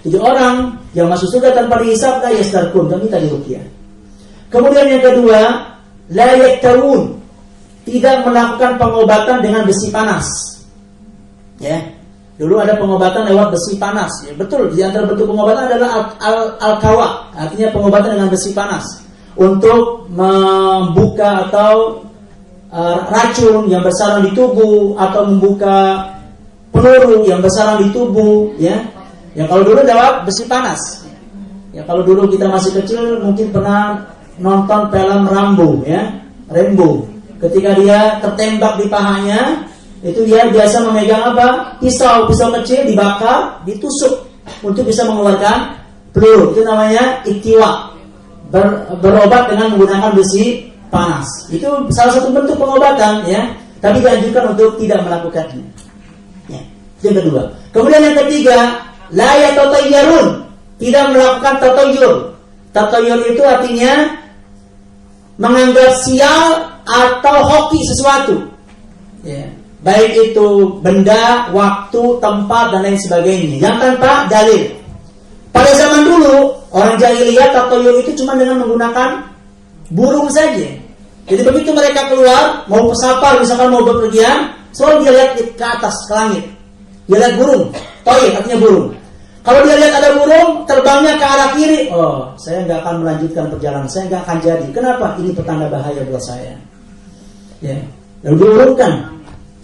Jadi orang yang masuk surga tanpa dihisab, la yastarqun, dan minta di ruqyah. Kemudian yang kedua, la yaktawun, tidak melakukan pengobatan dengan besi panas. Ya, dulu ada pengobatan lewat besi panas. Ya, betul, di antara bentuk pengobatan adalah al-kawa, artinya pengobatan dengan besi panas untuk membuka atau racun yang bersarang di tubuh atau membuka peluru yang bersarang di tubuh. Ya, kalau dulu lewat besi panas. Ya, kalau dulu kita masih kecil mungkin pernah nonton film Rambo, ya, Rambo. Ketika dia tertembak di pahanya, itu dia biasa memegang apa? Pisau kecil dibakar, ditusuk untuk bisa mengeluarkan peluru. Itu namanya iktiwa. Berobat dengan menggunakan besi panas. Itu salah satu bentuk pengobatan, ya. Tapi dianjurkan untuk tidak melakukannya. Ya. Itu yang kedua. Kemudian yang ketiga, la yatatayyarun, tidak melakukan tatayyur. Tatayyur itu artinya menganggap sial atau hoki sesuatu, ya. Baik itu benda, waktu, tempat dan lain sebagainya yang tanpa dalil. Pada zaman dulu orang jahiliyah tatayyur itu cuma dengan menggunakan burung saja. Jadi begitu mereka keluar mau safar, misalkan mau bepergian, selalu dia lihat ke atas, ke langit. Dia lihat burung, toyir artinya burung. Kalau dia lihat ada burung terbangnya ke arah kiri, oh, saya nggak akan melanjutkan perjalanan, saya nggak akan jadi. Kenapa? Ini petanda bahaya buat saya. Ya, lalu diurungkan.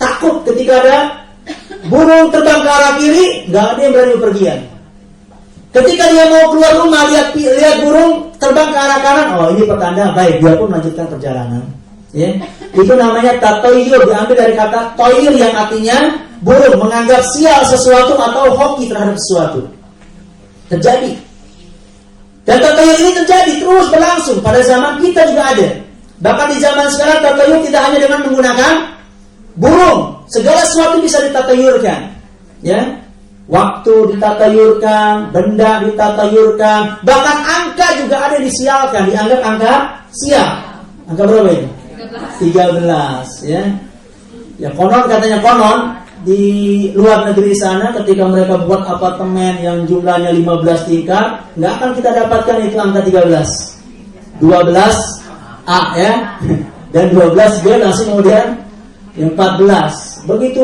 Takut ketika ada burung terbang ke arah kiri, nggak ada yang berani bepergian. Ketika dia mau keluar rumah, lihat burung terbang ke arah kanan, oh, ini petanda baik, dia pun melanjutkan perjalanan. Ya, itu namanya tatayyur, diambil dari kata toyir yang artinya burung, menganggap sial sesuatu atau hoki terhadap sesuatu. Terjadi. Dan tatayyur ini terjadi terus berlangsung. Pada zaman kita juga ada. Bahkan di zaman sekarang tatayyur tidak hanya dengan menggunakan burung, segala sesuatu bisa ditatayurkan. Ya, waktu ditatayurkan, benda ditatayurkan, bahkan angka juga ada disialkan, dianggap angka sial. Angka berapa itu? 13, ya. Ya konon, katanya konon di luar negeri sana ketika mereka buat apartemen yang jumlahnya 15 tingkat, nggak akan kita dapatkan itu angka 13. 12A, ya. Dan 12B langsung kemudian yang 14. Begitu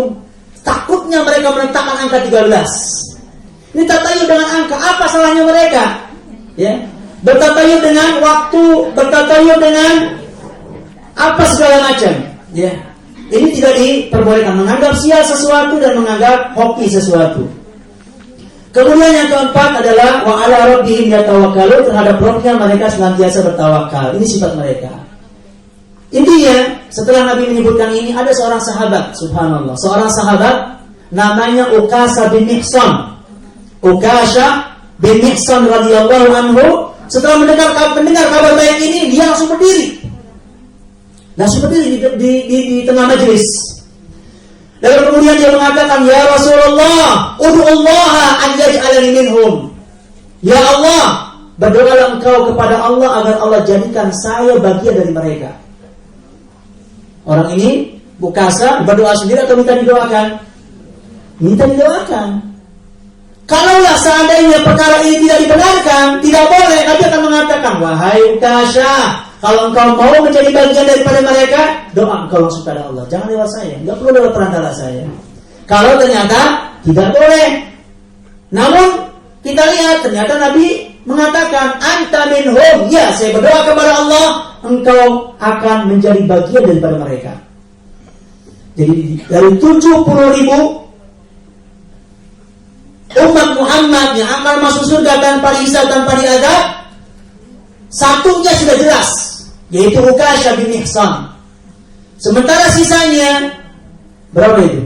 takutnya mereka menetapkan angka 13. Ini tatayur dengan angka, apa salahnya mereka? Ya. Bertatayur dengan waktu, bertatayur dengan apa segala macam, ya. Ini tidak diperbolehkan, menganggap sial sesuatu dan menganggap hoki sesuatu. Kemudian yang keempat adalah wa ala rabbihim yatawakkalun, terhadap Rabbnya mereka senantiasa bertawakal. Ini sifat mereka. Intinya, setelah Nabi menyebutkan ini, ada seorang sahabat, subhanallah, seorang sahabat namanya Uqasha bin Mihsan. Uqasha bin Mihsan radhiyallahu anhu, setelah mendengar kabar baik ini, dia langsung berdiri di tengah majelis. Lalu kemudian dia mengatakan, ya Rasulullah, ud'ullaha an yaj'alani minhum. Ya Allah, berdoalah engkau kepada Allah agar Allah jadikan saya bagian dari mereka. Orang ini Ukasha berdoa sendiri atau minta didoakan? Minta didoakan. Kalaulah seandainya perkara ini tidak dibenarkan, tidak boleh, Nabi akan mengatakan, wahai Ukasha, kalau engkau mau menjadi bagian daripada mereka, doa engkau langsung kepada Allah. Jangan lewat saya, enggak perlu lewat perantara saya. Kalau ternyata tidak boleh. Namun kita lihat ternyata Nabi mengatakan, anta minhum, ya saya berdoa kepada Allah, engkau akan menjadi bagian daripada mereka. Jadi dari 70.000 umat Muhammad yang akan masuk surga tanpa hisab, tanpa diazab, satunya sudah jelas, yaitu Ukasha bin Mihsan. Sementara sisanya berapa itu?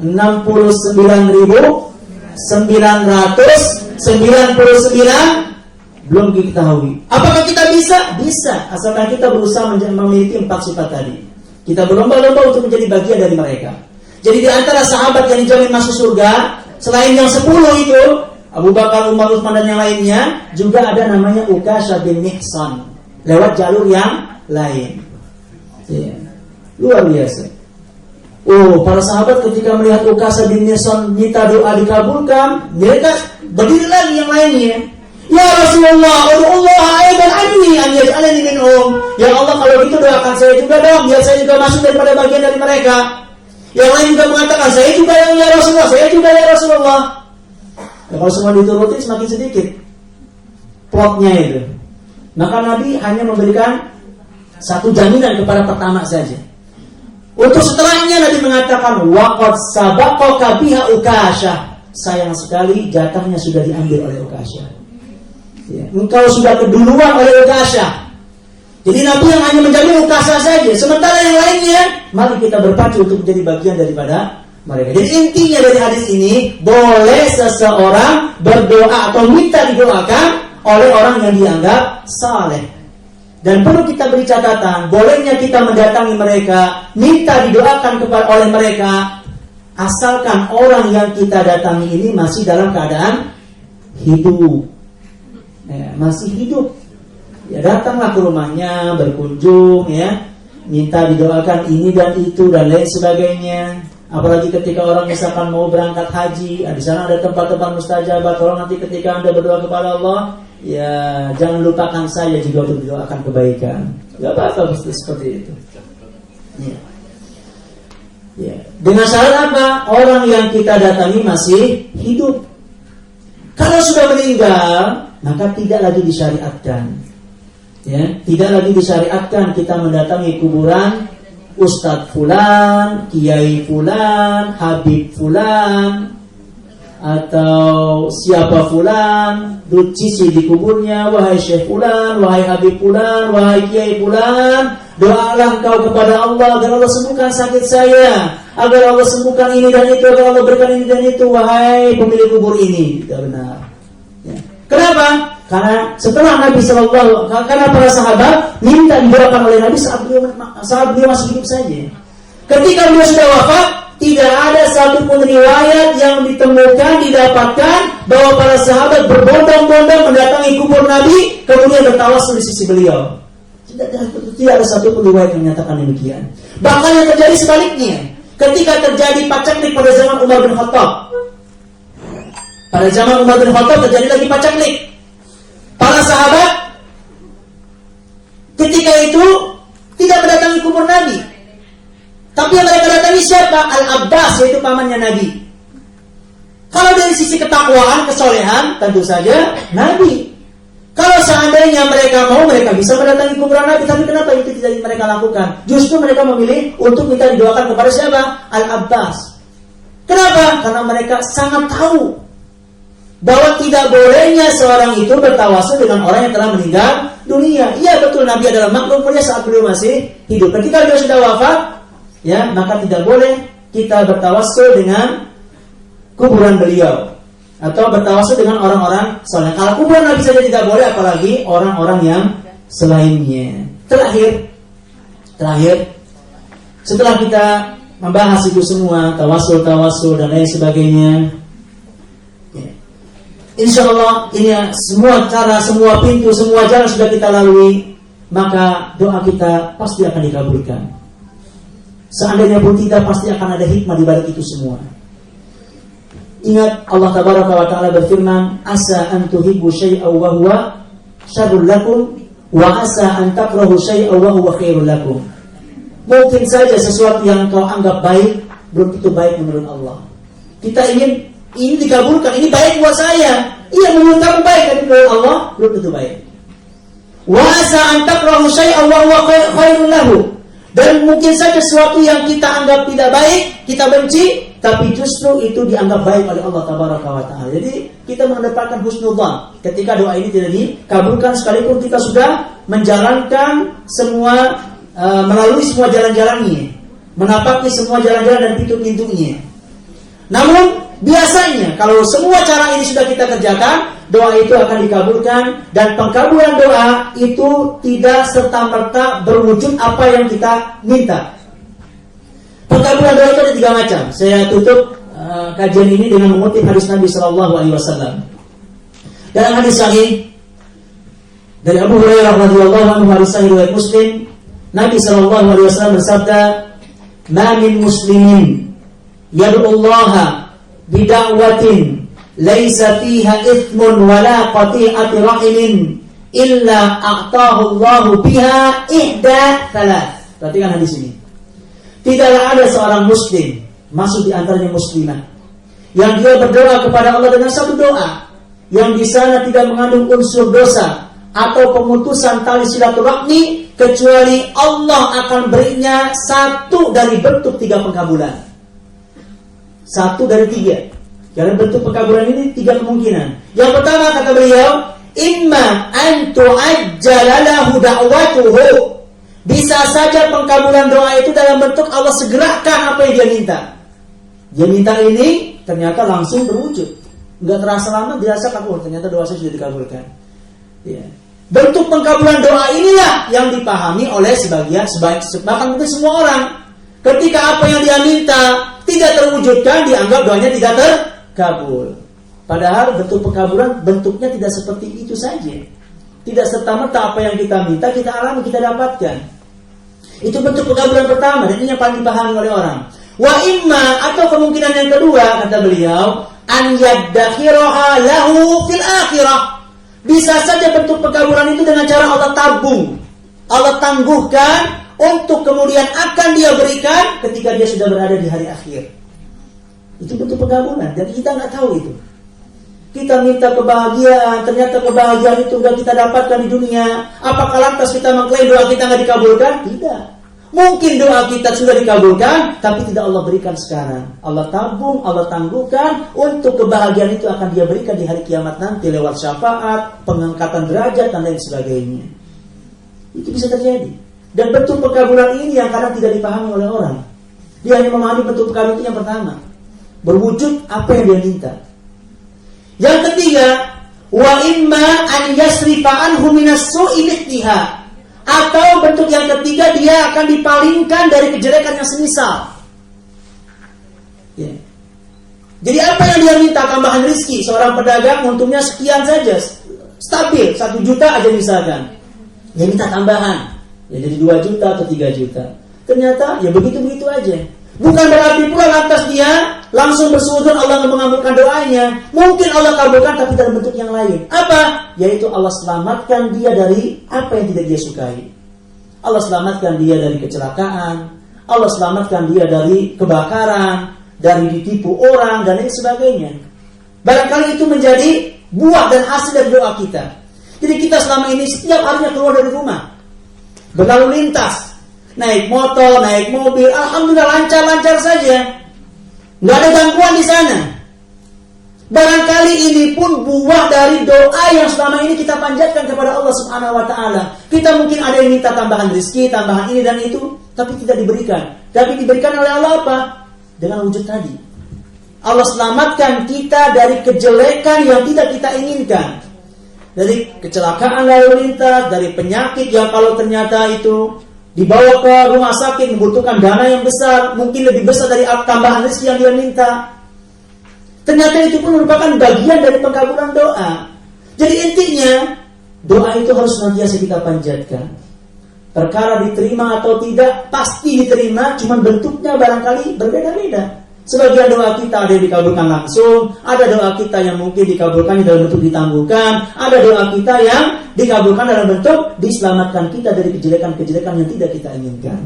69.999 belum diketahui. Apakah kita bisa? Bisa, asalkan kita berusaha memiliki 4 sifat tadi. Kita berlomba-lomba untuk menjadi bagian dari mereka. Jadi di antara sahabat yang dijamin masuk surga, selain yang 10 itu, Abu Bakar, Umar, Utsman dan yang lainnya, juga ada namanya Ukasha bin Mihsan lewat jalur yang lain. Ya. Luar biasa. Para sahabat ketika melihat Ukasha bin Mihsan minta doa dikabulkan, mereka berdiri lagi yang lainnya. Ya Rasulullah, Allah aidan anni an yaj'alani minhum. Ya Allah, kalau gitu doakan saya juga dong, biar saya juga masuk daripada bagian dari mereka. Yang lain juga mengatakan, saya juga ya Rasulullah, saya juga ya Rasulullah. Ya, kalau semua dituruti semakin sedikit plotnya itu. Maka Nabi hanya memberikan satu jaminan kepada pertama saja. Untuk setelahnya Nabi mengatakan, waqad sabaqaka biha Ukasha. Sayang sekali jatahnya sudah diambil oleh Ukasha. Ya, engkau sudah keduluan oleh Ukasha. Jadi Nabi yang hanya menjamin Ukasha saja. Sementara yang lainnya, mari kita berpacu untuk menjadi bagian daripada mereka. Jadi intinya dari hadis ini, boleh seseorang berdoa atau minta didoakan oleh orang yang dianggap saleh. Dan perlu kita beri catatan, bolehnya kita mendatangi mereka, minta didoakan oleh mereka, asalkan orang yang kita datangi ini masih dalam keadaan hidup. Ya, masih hidup. Ya, datanglah ke rumahnya, berkunjung, ya, minta didoakan ini dan itu dan lain sebagainya. Apalagi ketika orang misalkan mau berangkat haji, di sana ada tempat-tempat mustajabah. Kalau nanti ketika Anda berdoa kepada Allah, ya jangan lupakan saya juga untuk didoakan kebaikan. Gak apa-apa seperti itu. Ya. Ya. Dengan syarat apa? Orang yang kita datangi masih hidup. Kalau sudah meninggal, maka tidak lagi disyariatkan. Ya, tidak lagi disyariatkan kita mendatangi kuburan Ustadz Fulan, Kiai Fulan, Habib Fulan, atau siapa Fulan, sisi di kuburnya, wahai Syekh Fulan, wahai Habib Fulan, wahai Kiai Fulan, doalah engkau kepada Allah agar Allah sembuhkan sakit saya, agar Allah sembuhkan ini dan itu, agar Allah berikan ini dan itu, wahai pemilik kubur ini. Tidak benar. Ya. Kenapa? Karena setelah Nabi karena para sahabat minta didoakan oleh Nabi saat beliau masih hidup saja. Ketika beliau sudah wafat, tidak ada satupun riwayat yang ditemukan, didapatkan bahwa para sahabat berbondong-bondong mendatangi kubur Nabi kemudian bertawasul di sisi beliau. Tidak ada satupun riwayat yang menyatakan demikian. Bahkan yang terjadi sebaliknya, ketika terjadi pacaklik pada zaman Umar bin Khattab. Pada zaman Umar bin Khattab terjadi lagi pacaklik. Para sahabat ketika itu tidak mendatangi kubur Nabi, tapi yang mereka datangi siapa? Al-Abbas, yaitu pamannya Nabi. Kalau dari sisi ketakwaan, kesolehan, tentu saja Nabi. Kalau seandainya mereka mau, mereka bisa mendatangi kuburan Nabi. Tapi kenapa itu tidak mereka lakukan? Justru mereka memilih untuk minta didoakan kepada siapa? Al-Abbas. Kenapa? Karena mereka sangat tahu bahwa tidak bolehnya seorang itu bertawasul dengan orang yang telah meninggal dunia. Iya betul, Nabi adalah makhluk mulia saat beliau masih hidup. Ketika beliau sudah wafat, ya maka tidak boleh kita bertawasul dengan kuburan beliau atau bertawasul dengan orang-orang saleh. Kalau kuburan Nabi saja tidak boleh, apalagi orang-orang yang selainnya. Terakhir, setelah kita membahas itu semua, tawasul dan lain sebagainya. Ya. Insya Allah ini semua cara, semua pintu, semua jalan sudah kita lalui, maka doa kita pasti akan dikabulkan. Seandainya pun tidak, pasti akan ada hikmah di balik itu semua. Ingat Allah Tabaraka wa Ta'ala berfirman, asa an tuhibbu syai'an wa huwa syarrul lakum wa asa an takrahu syai'an wa huwa khairul lakum. Mungkin saja sesuatu yang kau anggap baik belum tentu baik menurut Allah. Kita ingin ini dikabulkan, ini baik buat saya. Iya, menurut kamu baik, tapi menurut Allah belum tentu baik. Wa asa an takrahu syai'an wa huwa khairul lakum. Dan mungkin saja sesuatu yang kita anggap tidak baik, kita benci, tapi justru itu dianggap baik oleh Allah Tabaraka wa Ta'ala. Jadi kita mengedepankan husnudzan ketika doa ini tidak dikabulkan, sekalipun kita sudah menjalankan semua, melalui semua jalan-jalannya, menapaki semua jalan-jalan dan pintu-pintunya. Namun biasanya kalau semua cara ini sudah kita kerjakan, doa itu akan dikabulkan, dan pengkabulan doa itu tidak serta-merta berwujud apa yang kita minta. Pengkabulan doa itu ada 3 macam. Saya tutup kajian ini dengan mengutip hadis Nabi SAW. Dalam hadis sahih dari Abu Hurairah radhiyallahu anhu, hadis sahih riwayat Muslim, Nabi SAW bersabda, "Ma min muslimin yad'ullaha bida'watin laisa fiha ithmun wala qati'ati rahimin illa a'tahu Allahu biha ihda thalath." Perhatikan hadis ini. Tidaklah ada seorang muslim, maksud di antaranya muslimah, yang dia berdoa kepada Allah dengan satu doa yang di sana tidak mengandung unsur dosa atau pemutusan tali silaturahmi, kecuali Allah akan berinya satu dari bentuk 3 pengkabulan. 1 dari 3. Karena bentuk pengkabulan ini 3 kemungkinan. Yang pertama kata beliau, imma an tu'ajjala lahu da'watuhu. Bisa saja pengkabulan doa itu dalam bentuk Allah segerakan apa yang dia minta. Dia minta ini ternyata langsung berwujud. Enggak terasa lama dirasakan, oh ternyata doa saya sudah dikabulkan. Ya. Bentuk pengkabulan doa inilah yang dipahami oleh bahkan mungkin semua orang. Ketika apa yang dia minta tidak terwujudkan, dianggap doanya tidak terkabul. Padahal bentuk pengkabulan bentuknya tidak seperti itu saja. Tidak serta-merta apa yang kita minta kita alami, kita dapatkan. Itu bentuk pengkabulan pertama, dan ini yang paling dipahami oleh orang. Wa imma, atau kemungkinan yang kedua kata beliau, an yaddakhiraha lahu fil akhirah. Bisa saja bentuk pengkabulan itu dengan cara Allah tabung, Allah tangguhkan untuk kemudian akan dia berikan ketika dia sudah berada di hari akhir. Itu bentuk pengkabulan, dan kita nggak tahu itu. Kita minta kebahagiaan, ternyata kebahagiaan itu sudah kita dapatkan di dunia. Apakah lantas kita mengklaim doa kita nggak dikabulkan? Tidak. Mungkin doa kita sudah dikabulkan, tapi tidak Allah berikan sekarang. Allah tabung, Allah tangguhkan untuk kebahagiaan itu akan dia berikan di hari kiamat nanti lewat syafaat, pengangkatan derajat dan lain sebagainya. Itu bisa terjadi. Dan bentuk pengkabulan ini yang kadang tidak dipahami oleh orang. Dia hanya memahami bentuk pengkabulan itu yang pertama, berwujud apa yang dia minta. Yang ketiga, wa imma an yasrifa anhu minas su'i mitliha. Atau bentuk yang ketiga, dia akan dipalingkan dari kejelekan yang semisal. Ya. Jadi apa yang dia minta, tambahan rezeki, seorang pedagang untungnya sekian saja, stabil 1 juta aja misalkan. Dia minta tambahan, ya jadi 2 juta atau 3 juta. Ternyata ya begitu-begitu aja. Bukan berarti pula lantas dia langsung bersuudzon Allah mengabulkan doanya. Mungkin Allah kabulkan tapi dalam bentuk yang lain. Apa? Yaitu Allah selamatkan dia dari apa yang tidak dia sukai. Allah selamatkan dia dari kecelakaan, Allah selamatkan dia dari kebakaran, dari ditipu orang dan lain sebagainya. Barangkali itu menjadi buah dan hasil dari doa kita. Jadi kita selama ini setiap harinya keluar dari rumah, berlalu lintas, naik motor, naik mobil, alhamdulillah lancar-lancar saja. Nggak ada gangguan di sana. Barangkali ini pun buah dari doa yang selama ini kita panjatkan kepada Allah Subhanahu wa Ta'ala. Kita mungkin ada yang minta tambahan rezeki, tambahan ini dan itu, tapi tidak diberikan. Tapi diberikan oleh Allah apa? Dengan wujud tadi. Allah selamatkan kita dari kejelekan yang tidak kita inginkan. Dari kecelakaan lalu lintas, dari penyakit yang kalau ternyata itu dibawa ke rumah sakit membutuhkan dana yang besar, mungkin lebih besar dari tambahan rezeki yang dia minta. Ternyata itu pun merupakan bagian dari pengkabulan doa. Jadi intinya doa itu harus senantiasa kita panjatkan. Perkara diterima atau tidak pasti diterima, cuman bentuknya barangkali berbeda-beda. Sebagian doa kita ada yang dikabulkan langsung, ada doa kita yang mungkin dikabulkan dalam bentuk ditangguhkan, ada doa kita yang dikabulkan dalam bentuk diselamatkan kita dari kejelekan-kejelekan yang tidak kita inginkan.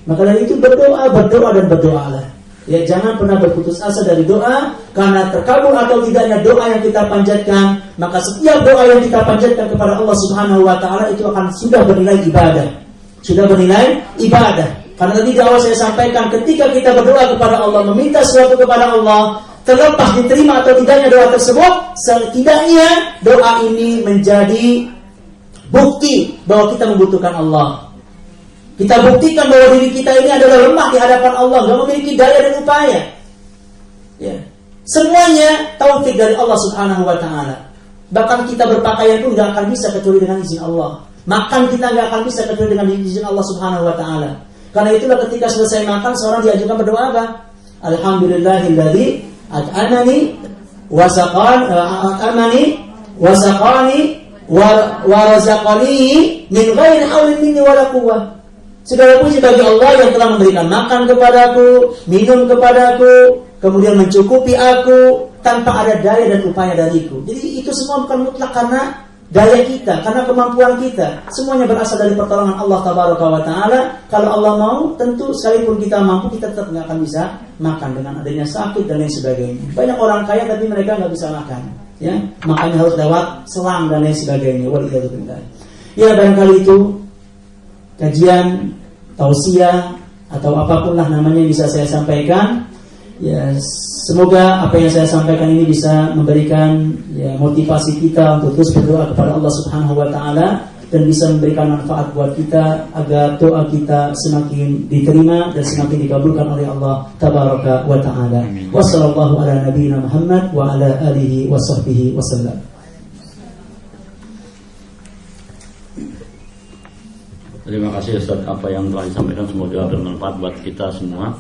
Maka dari itu berdoa dan berdoalah. Ya, jangan pernah berputus asa dari doa, karena terkabul atau tidaknya doa yang kita panjatkan, maka setiap doa yang kita panjatkan kepada Allah Subhanahu wa taala itu akan sudah bernilai ibadah. Sudah bernilai ibadah. Karena tadi di awal saya sampaikan, ketika kita berdoa kepada Allah, meminta sesuatu kepada Allah, terlepas diterima atau tidaknya doa tersebut, setidaknya doa ini menjadi bukti bahwa kita membutuhkan Allah. Kita buktikan bahwa diri kita ini adalah lemah di hadapan Allah, tidak memiliki daya dan upaya. Ya. Semuanya taufik dari Allah Subhanahu wa taala. Bahkan kita berpakaian pun tidak akan bisa kecuali dengan izin Allah. Makan kita tidak akan bisa kecuali dengan izin Allah Subhanahu wa taala. Karena itulah ketika selesai makan, seorang diajukan berdoa apa? Alhamdulillahilladzi at'amani wa saqani wa razaqani min ghairi haulin minni wala quwwah. Segala puji bagi Allah yang telah memberikan makan kepadaku, minum kepadaku, kemudian mencukupi aku tanpa ada daya dan upaya dariku. Jadi itu semua bukan mutlak karena daya kita, karena kemampuan kita. Semuanya berasal dari pertolongan Allah Tabaraka wa Ta'ala. Kalau Allah mau, tentu sekalipun kita mampu, kita tetap nggak akan bisa makan dengan adanya sakit dan lain sebagainya. Banyak orang kaya tapi mereka nggak bisa makan, ya, makanya harus lewat selang dan lain sebagainya. Waliyadzubillah. Ya, barangkali itu kajian, tausiah atau apapun lah namanya yang bisa saya sampaikan. Ya, semoga apa yang saya sampaikan ini bisa memberikan ya, motivasi kita untuk terus berdoa kepada Allah Subhanahu wa taala dan bisa memberikan manfaat buat kita agar doa kita semakin diterima dan semakin dikabulkan oleh Allah Tabaraka wa taala. Wassallallahu ala nabiyina Muhammad wa ala alihi wa sahbihi wasallam. Terima kasih Ustaz, apa yang telah disampaikan semoga bermanfaat buat kita semua.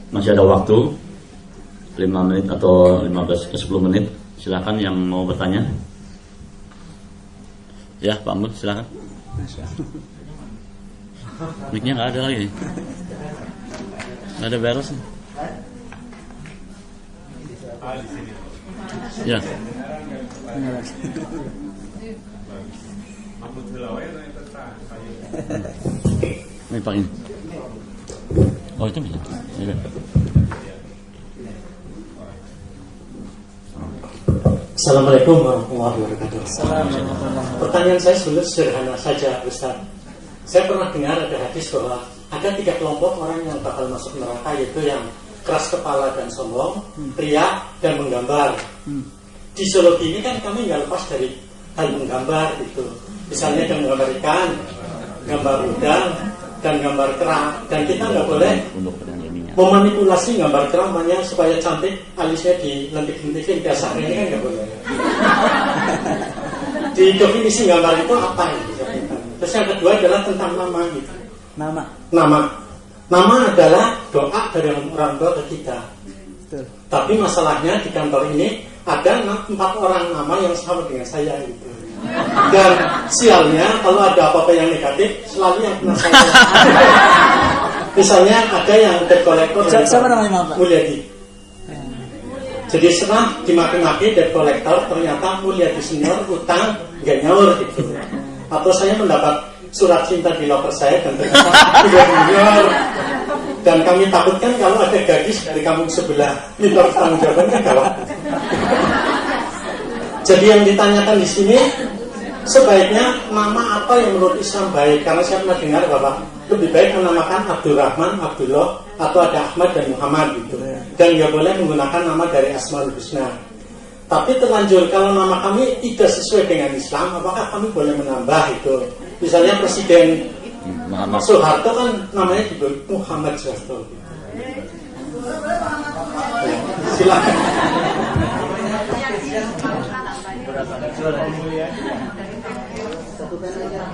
Masih ada waktu 5 menit atau 15 ke 10 menit. Silakan yang mau bertanya. Ya, Pak Amud, silakan. Mic-nya nggak ada lagi. Nggak ada beres. Ya. Ini Pak ini. Oh itu bisa. Ya. Assalamualaikum warahmatullahi wabarakatuh. Pertanyaan saya sederhana saja, Ustaz. Saya pernah dengar ada hadis bahwa ada 3 kelompok orang yang bakal masuk neraka, yaitu yang keras kepala dan sombong, riya dan menggambar. Di Solo ini kan kami nggak lepas dari hal menggambar itu. Misalnya yang menggambar ikan, gambar udang, dan gambar kerang, dan kita nggak boleh memanipulasi gambar keramanya supaya cantik, alisnya dilentik-lentikin biasa ini kan nggak boleh. Di definisi gambar itu apa gitu? Terus yang kedua adalah tentang nama gitu. Nama adalah doa dari orang tua ke kita. Betul. Tapi masalahnya di kantor ini ada 4 orang nama yang sama dengan saya gitu. Dan sialnya kalau ada apa-apa yang negatif selalu yang kena saya. Misalnya ada yang debt collector, siapa namanya Pak? Mulyadi. Jadi setelah dimaki-maki debt collector, ternyata Mulyadi senior utang nggak nyaur gitu. Atau saya mendapat surat cinta di loker saya dan ternyata tidak nyaur. Dan kami takutkan kalau ada gadis dari kampung sebelah minta tanggung jawaban kan gawat. Jadi yang ditanyakan di sini, sebaiknya nama apa yang menurut Islam baik? Karena saya pernah dengar bahwa lebih baik menamakan Abdurrahman, Abdullah, atau ada Ahmad dan Muhammad gitu. Dan nggak boleh menggunakan nama dari Asmaul Husna. Tapi terlanjur kalau nama kami tidak sesuai dengan Islam, apakah kami boleh menambah itu? Misalnya Presiden Soeharto kan namanya juga Muhammad Soeharto. Ya, silakan.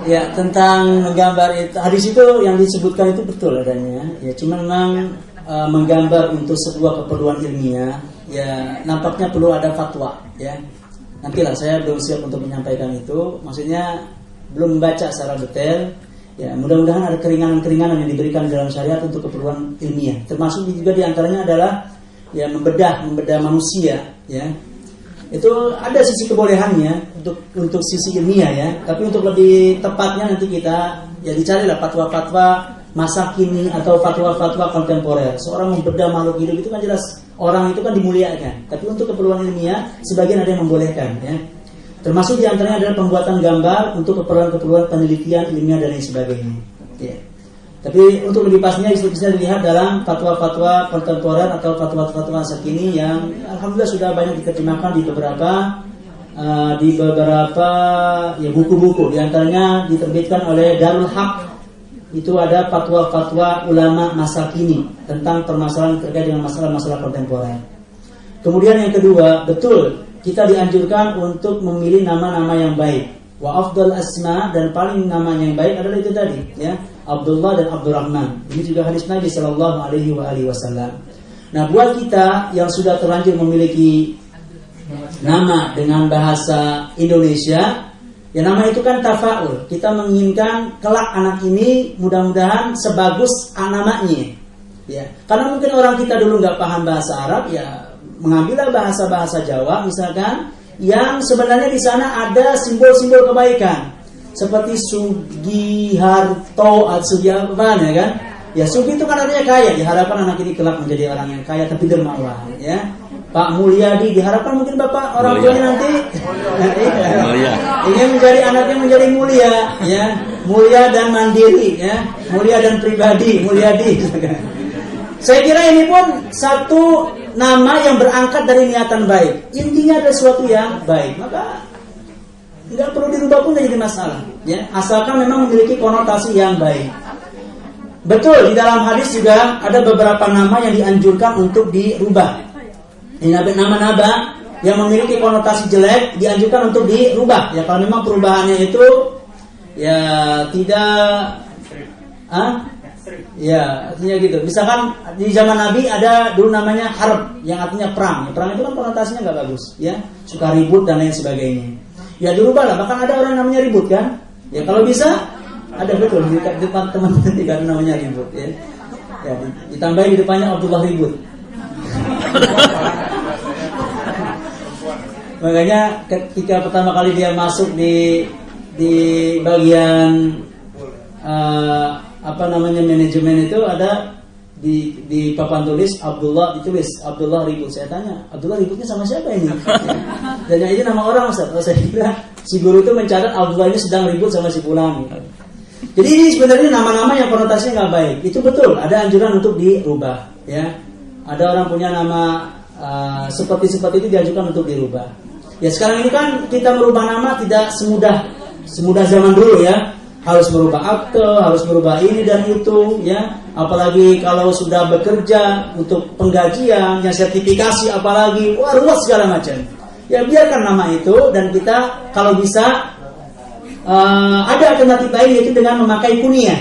Ya, tentang menggambar itu, hadis itu yang disebutkan itu betul adanya. Ya, cuma memang menggambar untuk sebuah keperluan ilmiah, ya nampaknya perlu ada fatwa, ya. Nantilah, saya belum siap untuk menyampaikan itu. Maksudnya belum membaca secara detail. Ya, mudah-mudahan ada keringanan-keringanan yang diberikan dalam syariat untuk keperluan ilmiah. Termasuk juga diantaranya adalah ya membedah manusia, ya. Itu ada sisi kebolehannya untuk sisi ilmiah, ya. Tapi untuk lebih tepatnya nanti kita ya dicarilah fatwa-fatwa masa kini atau fatwa-fatwa kontemporer. Seorang membedah makhluk hidup itu kan jelas orang itu kan dimuliakan. Tapi untuk keperluan ilmiah sebagian ada yang membolehkan, ya. Termasuk diantaranya adalah pembuatan gambar untuk keperluan-keperluan penelitian ilmiah dan lain sebagainya. Ya. Tapi untuk lebih pastinya bisa dilihat dalam fatwa-fatwa kontemporer atau fatwa-fatwa masa kini yang alhamdulillah sudah banyak diterjemahkan di beberapa ya buku-buku. Diantaranya diterbitkan oleh Darul Haq. Itu ada fatwa-fatwa ulama masa kini tentang permasalahan terkait dengan masalah-masalah kontemporer. Kemudian yang kedua, betul kita dianjurkan untuk memilih nama-nama yang baik. Wa afdal asma, dan paling nama yang baik adalah itu tadi, ya, Abdullah dan Abdurrahman. Ini juga hadis Nabi sallallahu alaihi wasallam. Nah, buat kita yang sudah terlanjur memiliki nama dengan bahasa Indonesia, ya nama itu kan tafaul. Kita menginginkan kelak anak ini mudah-mudahan sebagus namanya. Ya, karena mungkin orang kita dulu nggak paham bahasa Arab, ya mengambillah bahasa Jawa misalkan, yang sebenarnya di sana ada simbol-simbol kebaikan seperti Sugiharto atau Sugiharto, ya kan? Ya, Sugi itu kan artinya kaya. Diharapkan anak ini kelak menjadi orang yang kaya tapi dermawan, ya. Pak Mulyadi, diharapkan mungkin bapak orang tuanya nanti ingin menjadi anaknya menjadi mulia, ya, mulia dan mandiri, ya, mulia dan pribadi, Mulyadi. Saya kira ini pun satu nama yang berangkat dari niatan baik. Intinya ada sesuatu yang baik, maka nggak perlu dirubah pun jadi masalah, ya, asalkan memang memiliki konotasi yang baik. Betul, di dalam hadis juga ada beberapa nama yang dianjurkan untuk dirubah. Nama-nama yang memiliki konotasi jelek dianjurkan untuk dirubah. Ya, kalau memang perubahannya itu ya tidak, ya artinya gitu. Misalkan di zaman Nabi ada dulu namanya harb, yang artinya perang. Perang itu kan konotasinya nggak bagus, ya, suka ribut dan lain sebagainya. Ya dirubahlah. Bahkan ada orang namanya ribut kan. Ya kalau bisa. Ada betul di depan teman-teman tidak ada namanya ribut, ya. Ya, ditambahin di depannya Abdullah ribut. Makanya ketika pertama kali dia masuk di bagian manajemen itu ada di papan tulis Abdullah, ditulis Abdullah ribut. Saya tanya, Abdullah ributnya sama siapa ini? Dan yang ini nama orang, Ustaz. Saya kira si guru itu mencatat Abdullah ini sedang ribut sama si fulan. Jadi ini sebenarnya nama-nama yang konotasinya nggak baik. Itu betul, ada anjuran untuk dirubah, ya. Ada orang punya nama seperti itu dianjurkan untuk dirubah. Ya sekarang ini kan kita merubah nama tidak semudah zaman dulu, ya. Harus merubah akte, harus merubah ini dan itu, ya. Apalagi kalau sudah bekerja untuk penggajian, yang sertifikasi, apalagi luas segala macam. Ya biarkan nama itu, dan kita kalau bisa ada alternatif lain, yaitu dengan memakai kunyah.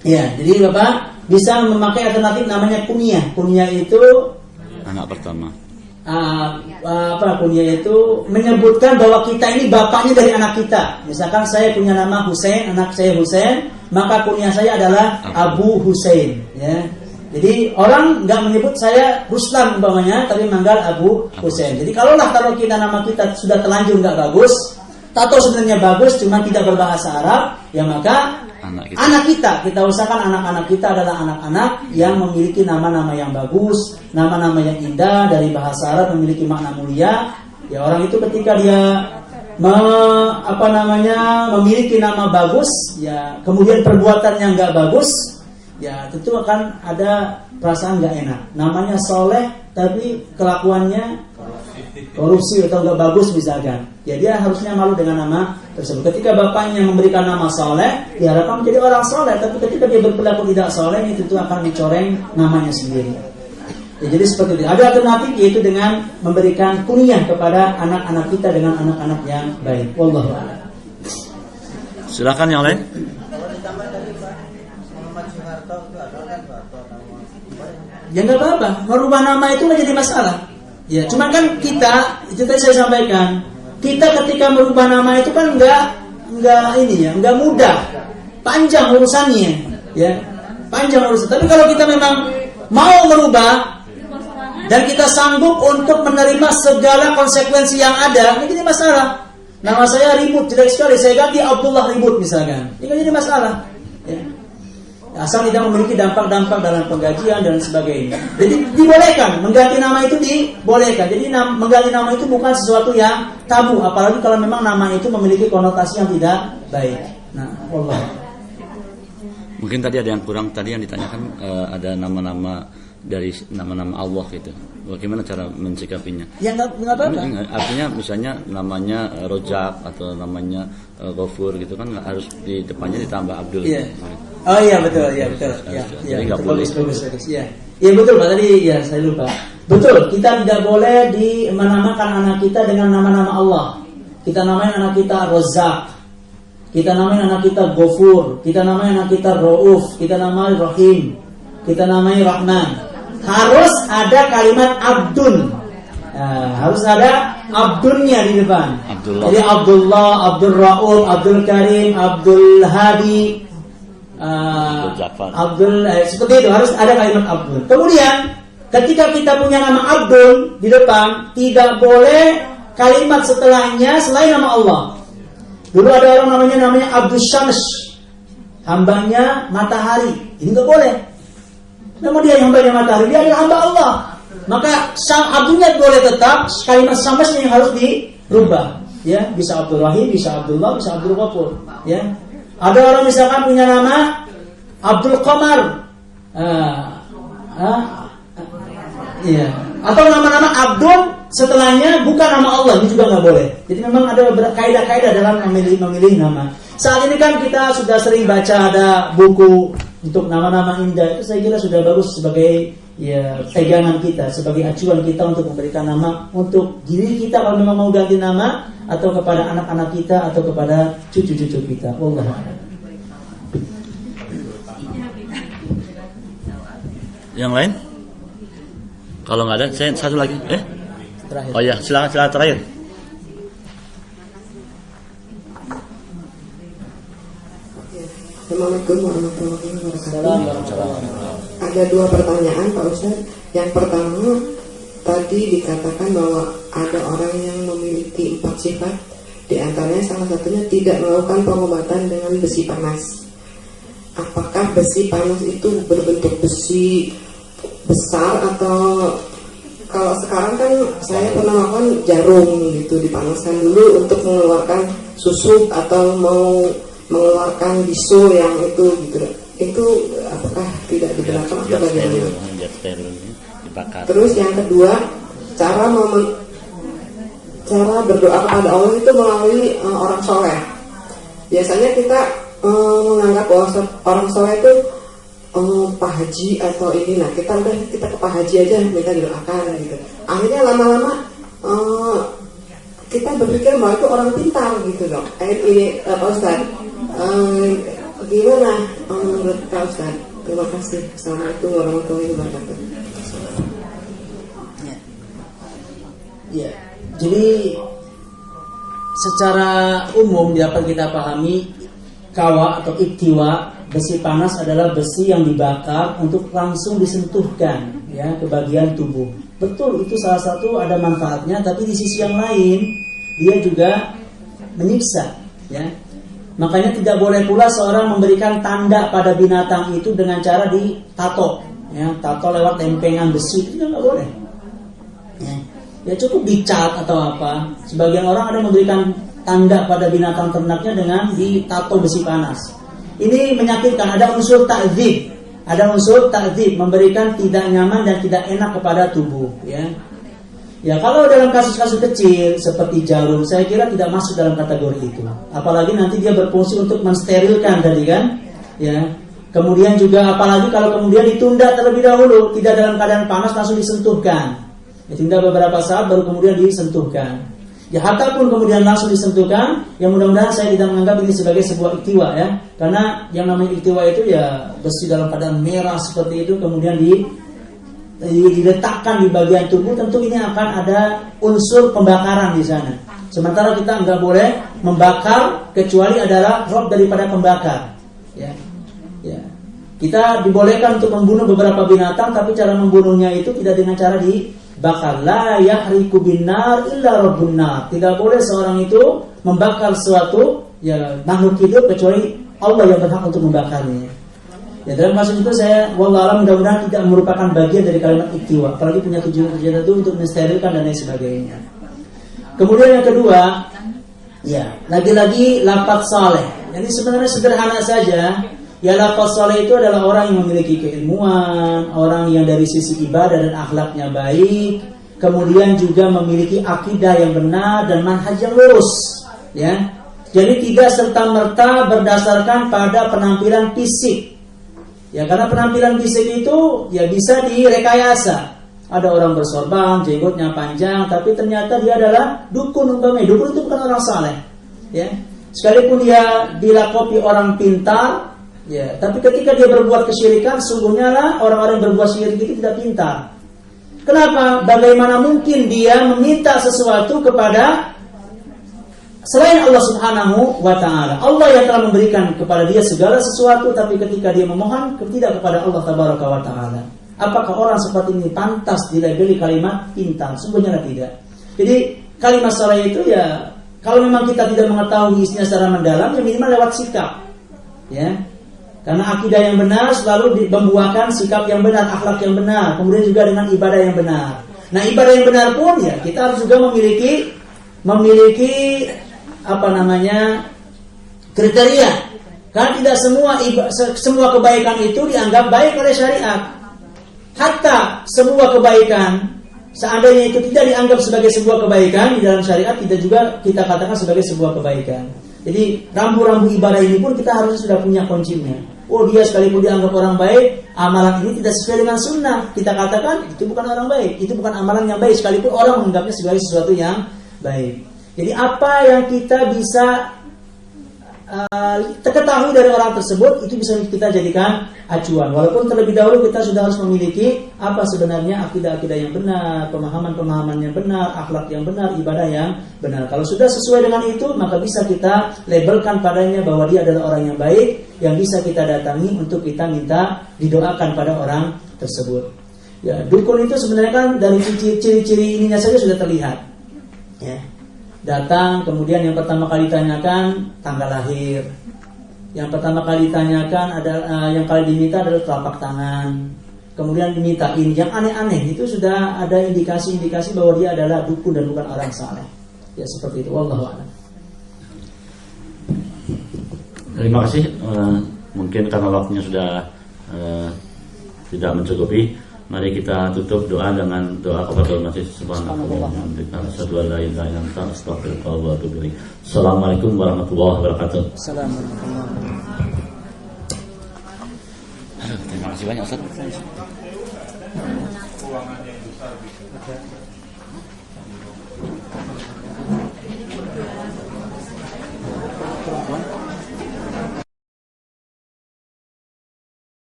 Ya, jadi Bapak bisa memakai alternatif namanya kunyah. Kunyah itu anak pertama. Kunyah itu menyebutkan bahwa kita ini bapaknya dari anak kita. Misalkan saya punya nama Husain, anak saya Husain, maka kunyah saya adalah Abu Husain, ya. Jadi orang nggak menyebut saya Ruslan umpamanya, tapi manggil Abu Husain. Jadi kalau kita nama kita sudah terlanjur nggak bagus, atau sebenarnya bagus cuma tidak berbahasa Arab, ya maka anak kita usahakan anak-anak kita adalah anak-anak yang memiliki nama-nama yang bagus, nama-nama yang indah dari bahasa Arab, memiliki makna mulia. Ya orang itu ketika dia memiliki nama bagus, ya kemudian perbuatannya nggak bagus, ya tentu akan ada perasaan nggak enak. Namanya soleh tapi kelakuannya korupsi atau nggak bagus misalkan, ya dia harusnya malu dengan nama tersebut. Ketika bapaknya memberikan nama soleh, diharapkan menjadi orang soleh, tapi ketika dia berperilaku tidak soleh, ini tentu akan dicoreng namanya sendiri. Ya, jadi seperti itu. Ada alternatif, yaitu dengan memberikan kunyah kepada anak-anak kita dengan anak-anak yang baik. Wallahu a'lam. Silakan yang lain. Ya nggak apa-apa, merubah nama itu nggak jadi masalah. Ya, cuman kan kita, itu tadi saya sampaikan, kita ketika merubah nama itu kan nggak mudah, panjang urusannya, ya, panjang urusan. Tapi kalau kita memang mau merubah dan kita sanggup untuk menerima segala konsekuensi yang ada, ini jadi masalah. Nama saya ribut, jelek sekali, saya ganti Abdullah Ribut misalkan, ini kan jadi masalah. Ya. Asal tidak memiliki dampak-dampak dalam penggajian dan sebagainya. Jadi dibolehkan, mengganti nama itu dibolehkan. Jadi mengganti nama itu bukan sesuatu yang tabu, apalagi kalau memang nama itu memiliki konotasi yang tidak baik. Nah, Allah. Mungkin tadi ada yang kurang, tadi yang ditanyakan ada nama-nama dari nama-nama Allah gitu. Bagaimana cara mensikapinya? Ya nggak apa-apa. Artinya misalnya namanya Rojak atau namanya Ghafur gitu kan harus di depannya ditambah Abdul. Iya. Oh iya betul, iya betul. Ya, jadi nggak boleh. Bagus. Iya. Iya betul Pak, tadi ya saya lupa. Betul, kita tidak boleh menamakan anak kita dengan nama-nama Allah. Kita namain anak kita Rozak. Kita namain anak kita Ghafur. Kita namain anak kita Rauf. Kita namain Rahim. Kita namain Rahman. Harus ada kalimat Abdun. Harus ada Abdunnya di depan. Abdullah. Jadi Abdullah, Abdul Rauf, Abdul Karim, Abdul Hadi, Abdul seperti itu, harus ada kalimat Abdul. Kemudian ketika kita punya nama Abdul di depan, tidak boleh kalimat setelahnya selain nama Allah. Dulu ada orang namanya Abdul Syams, hambanya matahari. Ini nggak boleh. Namun dia yang hambanya matahari, dia adalah hamba Allah. Maka sang Abdulnya boleh tetap, kalimat Syamsnya yang harus dirubah. Ya, bisa Abdul Rahim, bisa Abdullah, bisa Abdul Ghafur. Ya. Ada orang misalkan punya nama Abdul Qamar, iya. Atau nama-nama Abdul setelahnya bukan nama Allah, ini juga nggak boleh. Jadi memang ada beberapa kaidah-kaidah dalam memilih nama. Saat ini kan kita sudah sering baca ada buku untuk nama-nama indah, itu saya kira sudah bagus sebagai ya pegangan kita, sebagai acuan kita untuk memberikan nama untuk diri kita kalau memang mau ganti nama, atau kepada anak-anak kita atau kepada cucu-cucu kita. Allah. Yang lain? Kalau nggak ada, saya satu lagi. Terakhir. Oh ya, silakan terakhir. Assalamualaikum warahmatullahi wabarakatuh. Ada dua pertanyaan Pak Ustadz. Yang pertama, tadi dikatakan bahwa ada orang yang memiliki 4 sifat. Di antaranya salah satunya tidak melakukan pengobatan dengan besi panas. Apakah besi panas itu berbentuk besi besar, atau kalau sekarang kan saya pernah melakukan jarum gitu, dipanaskan dulu untuk mengeluarkan susu atau mau mengeluarkan bisu yang itu apakah tidak dibenarkan atau bagaimana? Terus yang kedua, cara berdoa kepada Allah itu melalui orang soleh. Biasanya kita menganggap bahwa orang soleh itu Pak Haji atau ini, nah kita ke Pak Haji aja minta didoakan gitu. Akhirnya lama-lama kita berpikir bahwa itu orang pintar gitu dong. Ini Pak Ustadz, gimana menurut Pak Ustadz? Terima kasih. Assalamualaikum warahmatullahi wabarakatuh. Ya, jadi secara umum dapat kita pahami kawa atau iktiwa, besi panas adalah besi yang dibakar untuk langsung disentuhkan ya ke bagian tubuh. Betul, itu salah satu ada manfaatnya, tapi di sisi yang lain dia juga menyiksa ya. Makanya tidak boleh pula seorang memberikan tanda pada binatang itu dengan cara ditato ya, tato lewat lempengan besi, itu nggak boleh ya, cukup dicat atau apa. Sebagian orang ada memberikan tanda pada binatang ternaknya dengan ditato besi panas. Ini menyakitkan, ada unsur ta'dzib, memberikan tidak nyaman dan tidak enak kepada tubuh ya. Ya, kalau dalam kasus-kasus kecil seperti jarum, saya kira tidak masuk dalam kategori itu. Apalagi nanti dia berfungsi untuk mensterilkan tadi kan ya. Kemudian juga apalagi kalau kemudian ditunda terlebih dahulu, tidak dalam keadaan panas langsung disentuhkan. Ditunda beberapa saat baru kemudian disentuhkan. Ya harta pun kemudian langsung disentuhkan. Ya mudah-mudahan saya tidak menganggap ini sebagai sebuah iktiwa ya. Karena yang namanya iktiwa itu ya besi dalam keadaan merah seperti itu kemudian diletakkan di bagian tubuh, tentu ini akan ada unsur pembakaran di sana. Sementara kita nggak boleh membakar kecuali adalah roh daripada pembakar. Ya. Ya. Kita dibolehkan untuk membunuh beberapa binatang, tapi cara membunuhnya itu tidak dengan cara dibakar. La yahriku binnar illa rabbun nar. Tidak boleh seorang itu membakar suatu ya makhluk hidup kecuali Allah yang berhak untuk membakarnya. Ya dalam kasus itu saya wallahualam mudah-mudahan tidak merupakan bagian dari kalimat iktiwa, apalagi punya tujuan itu untuk mensterilkan dan lain sebagainya. Kemudian yang kedua, ya lagi-lagi lafaz saleh. Jadi sebenarnya sederhana saja. Ya lafaz saleh itu adalah orang yang memiliki keilmuan, orang yang dari sisi ibadah dan akhlaknya baik, kemudian juga memiliki akidah yang benar dan manhaj yang lurus. Ya, jadi tidak serta-merta berdasarkan pada penampilan fisik. Ya karena penampilan fisik itu ya bisa direkayasa. Ada orang bersorban, jenggotnya panjang, tapi ternyata dia adalah dukun umpamanya. Dukun itu bukan orang saleh. Ya, sekalipun dia dilakopi orang pintar, ya, tapi ketika dia berbuat kesyirikan, sungguhnya lah orang-orang yang berbuat syirik itu tidak pintar. Kenapa? Bagaimana mungkin dia meminta sesuatu kepada selain Allah Subhanahu wa ta'ala? Allah yang telah memberikan kepada dia segala sesuatu, tapi ketika dia memohon tidak kepada Allah Tabaraka wa ta'ala. Apakah orang seperti ini pantas dilabeli kalimat pintar? Sungguhnya tidak. Jadi kalimat saleh itu ya, kalau memang kita tidak mengetahui isinya secara mendalam, ya minimal lewat sikap. Ya. Karena akidah yang benar selalu membuahkan sikap yang benar, akhlak yang benar, kemudian juga dengan ibadah yang benar. Nah, ibadah yang benar pun ya kita harus juga memiliki kriteria. Karena tidak semua kebaikan itu dianggap baik oleh syariat. Hatta semua kebaikan, seandainya itu tidak dianggap sebagai sebuah kebaikan di dalam syariat, tidak juga kita katakan sebagai sebuah kebaikan. Jadi rambu-rambu ibadah ini pun kita harus sudah punya kuncinya. Oh, dia sekalipun dianggap orang baik, amalan ini tidak sesuai dengan sunnah, kita katakan itu bukan orang baik, itu bukan amalan yang baik, sekalipun orang menganggapnya sebagai sesuatu yang baik. Jadi apa yang kita bisa ketahui dari orang tersebut, itu bisa kita jadikan acuan. Walaupun terlebih dahulu kita sudah harus memiliki apa sebenarnya akidah-akidah yang benar, pemahaman-pemahaman yang benar, akhlak yang benar, ibadah yang benar. Kalau sudah sesuai dengan itu, maka bisa kita labelkan padanya bahwa dia adalah orang yang baik, yang bisa kita datangi untuk kita minta didoakan pada orang tersebut. Ya, dukun itu sebenarnya kan dari ciri-ciri ininya saja sudah terlihat. Ya. Datang, kemudian yang pertama kali tanyakan tanggal lahir. Yang pertama kali tanyakan yang kali diminta adalah telapak tangan. Kemudian dimintain yang aneh-aneh, itu sudah ada indikasi-indikasi bahwa dia adalah dukun dan bukan orang saleh. Ya seperti itu. Wallahu a'lam. Terima kasih. Mungkin karena waktunya sudah tidak mencukupi. Mari kita tutup doa dengan doa kepada Allah Subhanahu wa ta'ala. Assalamualaikum warahmatullahi wabarakatuh. Terima kasih banyak Ustaz.